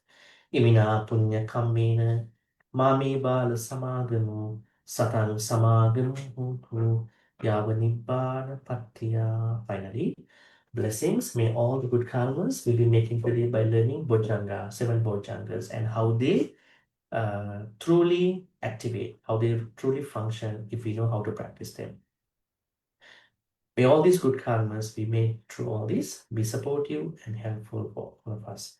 Imina punya kammena mami bala samagamu satang samagamu hutu yavanibbana pattiya. Finally, blessings. May all the good karmas we'll be making today by learning Bojjhanga, 7 Bojjhangas, and how they truly activate, how they truly function if we know how to practice them. May all these good karmas be made through all this, be supportive and helpful for all of us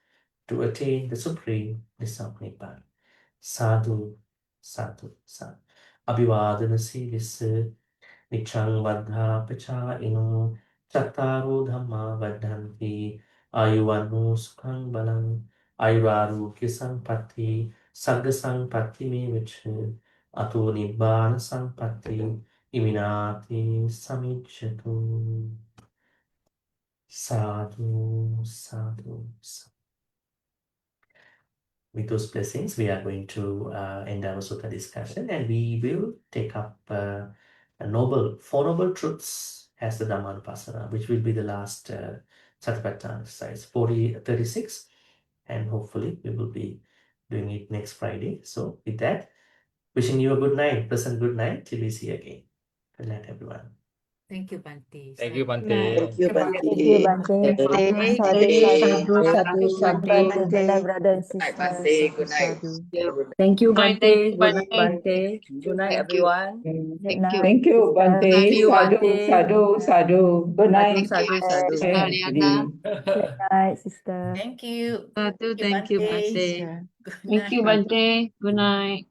to attain the supreme Nibbana. Sadhu, sadhu, sadhu. Abhivadana Sivisa Nichang Vadha Pacha Ino Chattaro Dhamma Vadhanti Ayuvanu Sukhang Balang Ayuraru Sampatti Sagga Sampatti Me Vichu Ato Nibbana Sampatti Iminati Samicchatu. Sadhu, sadhu, sadhu. With those blessings, we are going to end our Sutta discussion, and we will take up Four Noble Truths as the Dhammānupassanā, which will be the last Satipaṭṭhāna exercise, 36, and hopefully we will be doing it next Friday. So with that, wishing you a good night, pleasant good night till we see you again. Good night, everyone. Thank you, Bante. Thank you, Bante. Thank you, Bante. Thank you, Bante. Bante. Sadhu, sadhu, Sadhu, sadhu. Good night, sadhu. good night, brother and Night, sister. Bante. Good Sadhu, night. sadhu. Thank you, Bye, Bante. thank you, Good night, Bante. Bante. Good night, Thank you. everyone. Good Thank night, you. Thank you, sister. Bante. Thank you, Sadhu, Bante. sadhu, sadhu. Good night. Sadhu, Thank you, sadhu, Sister sadhu. Aliana. Good night, sister. Thank you. Thank you, Bante. Bante. Good Thank night. you, Bante. Good night.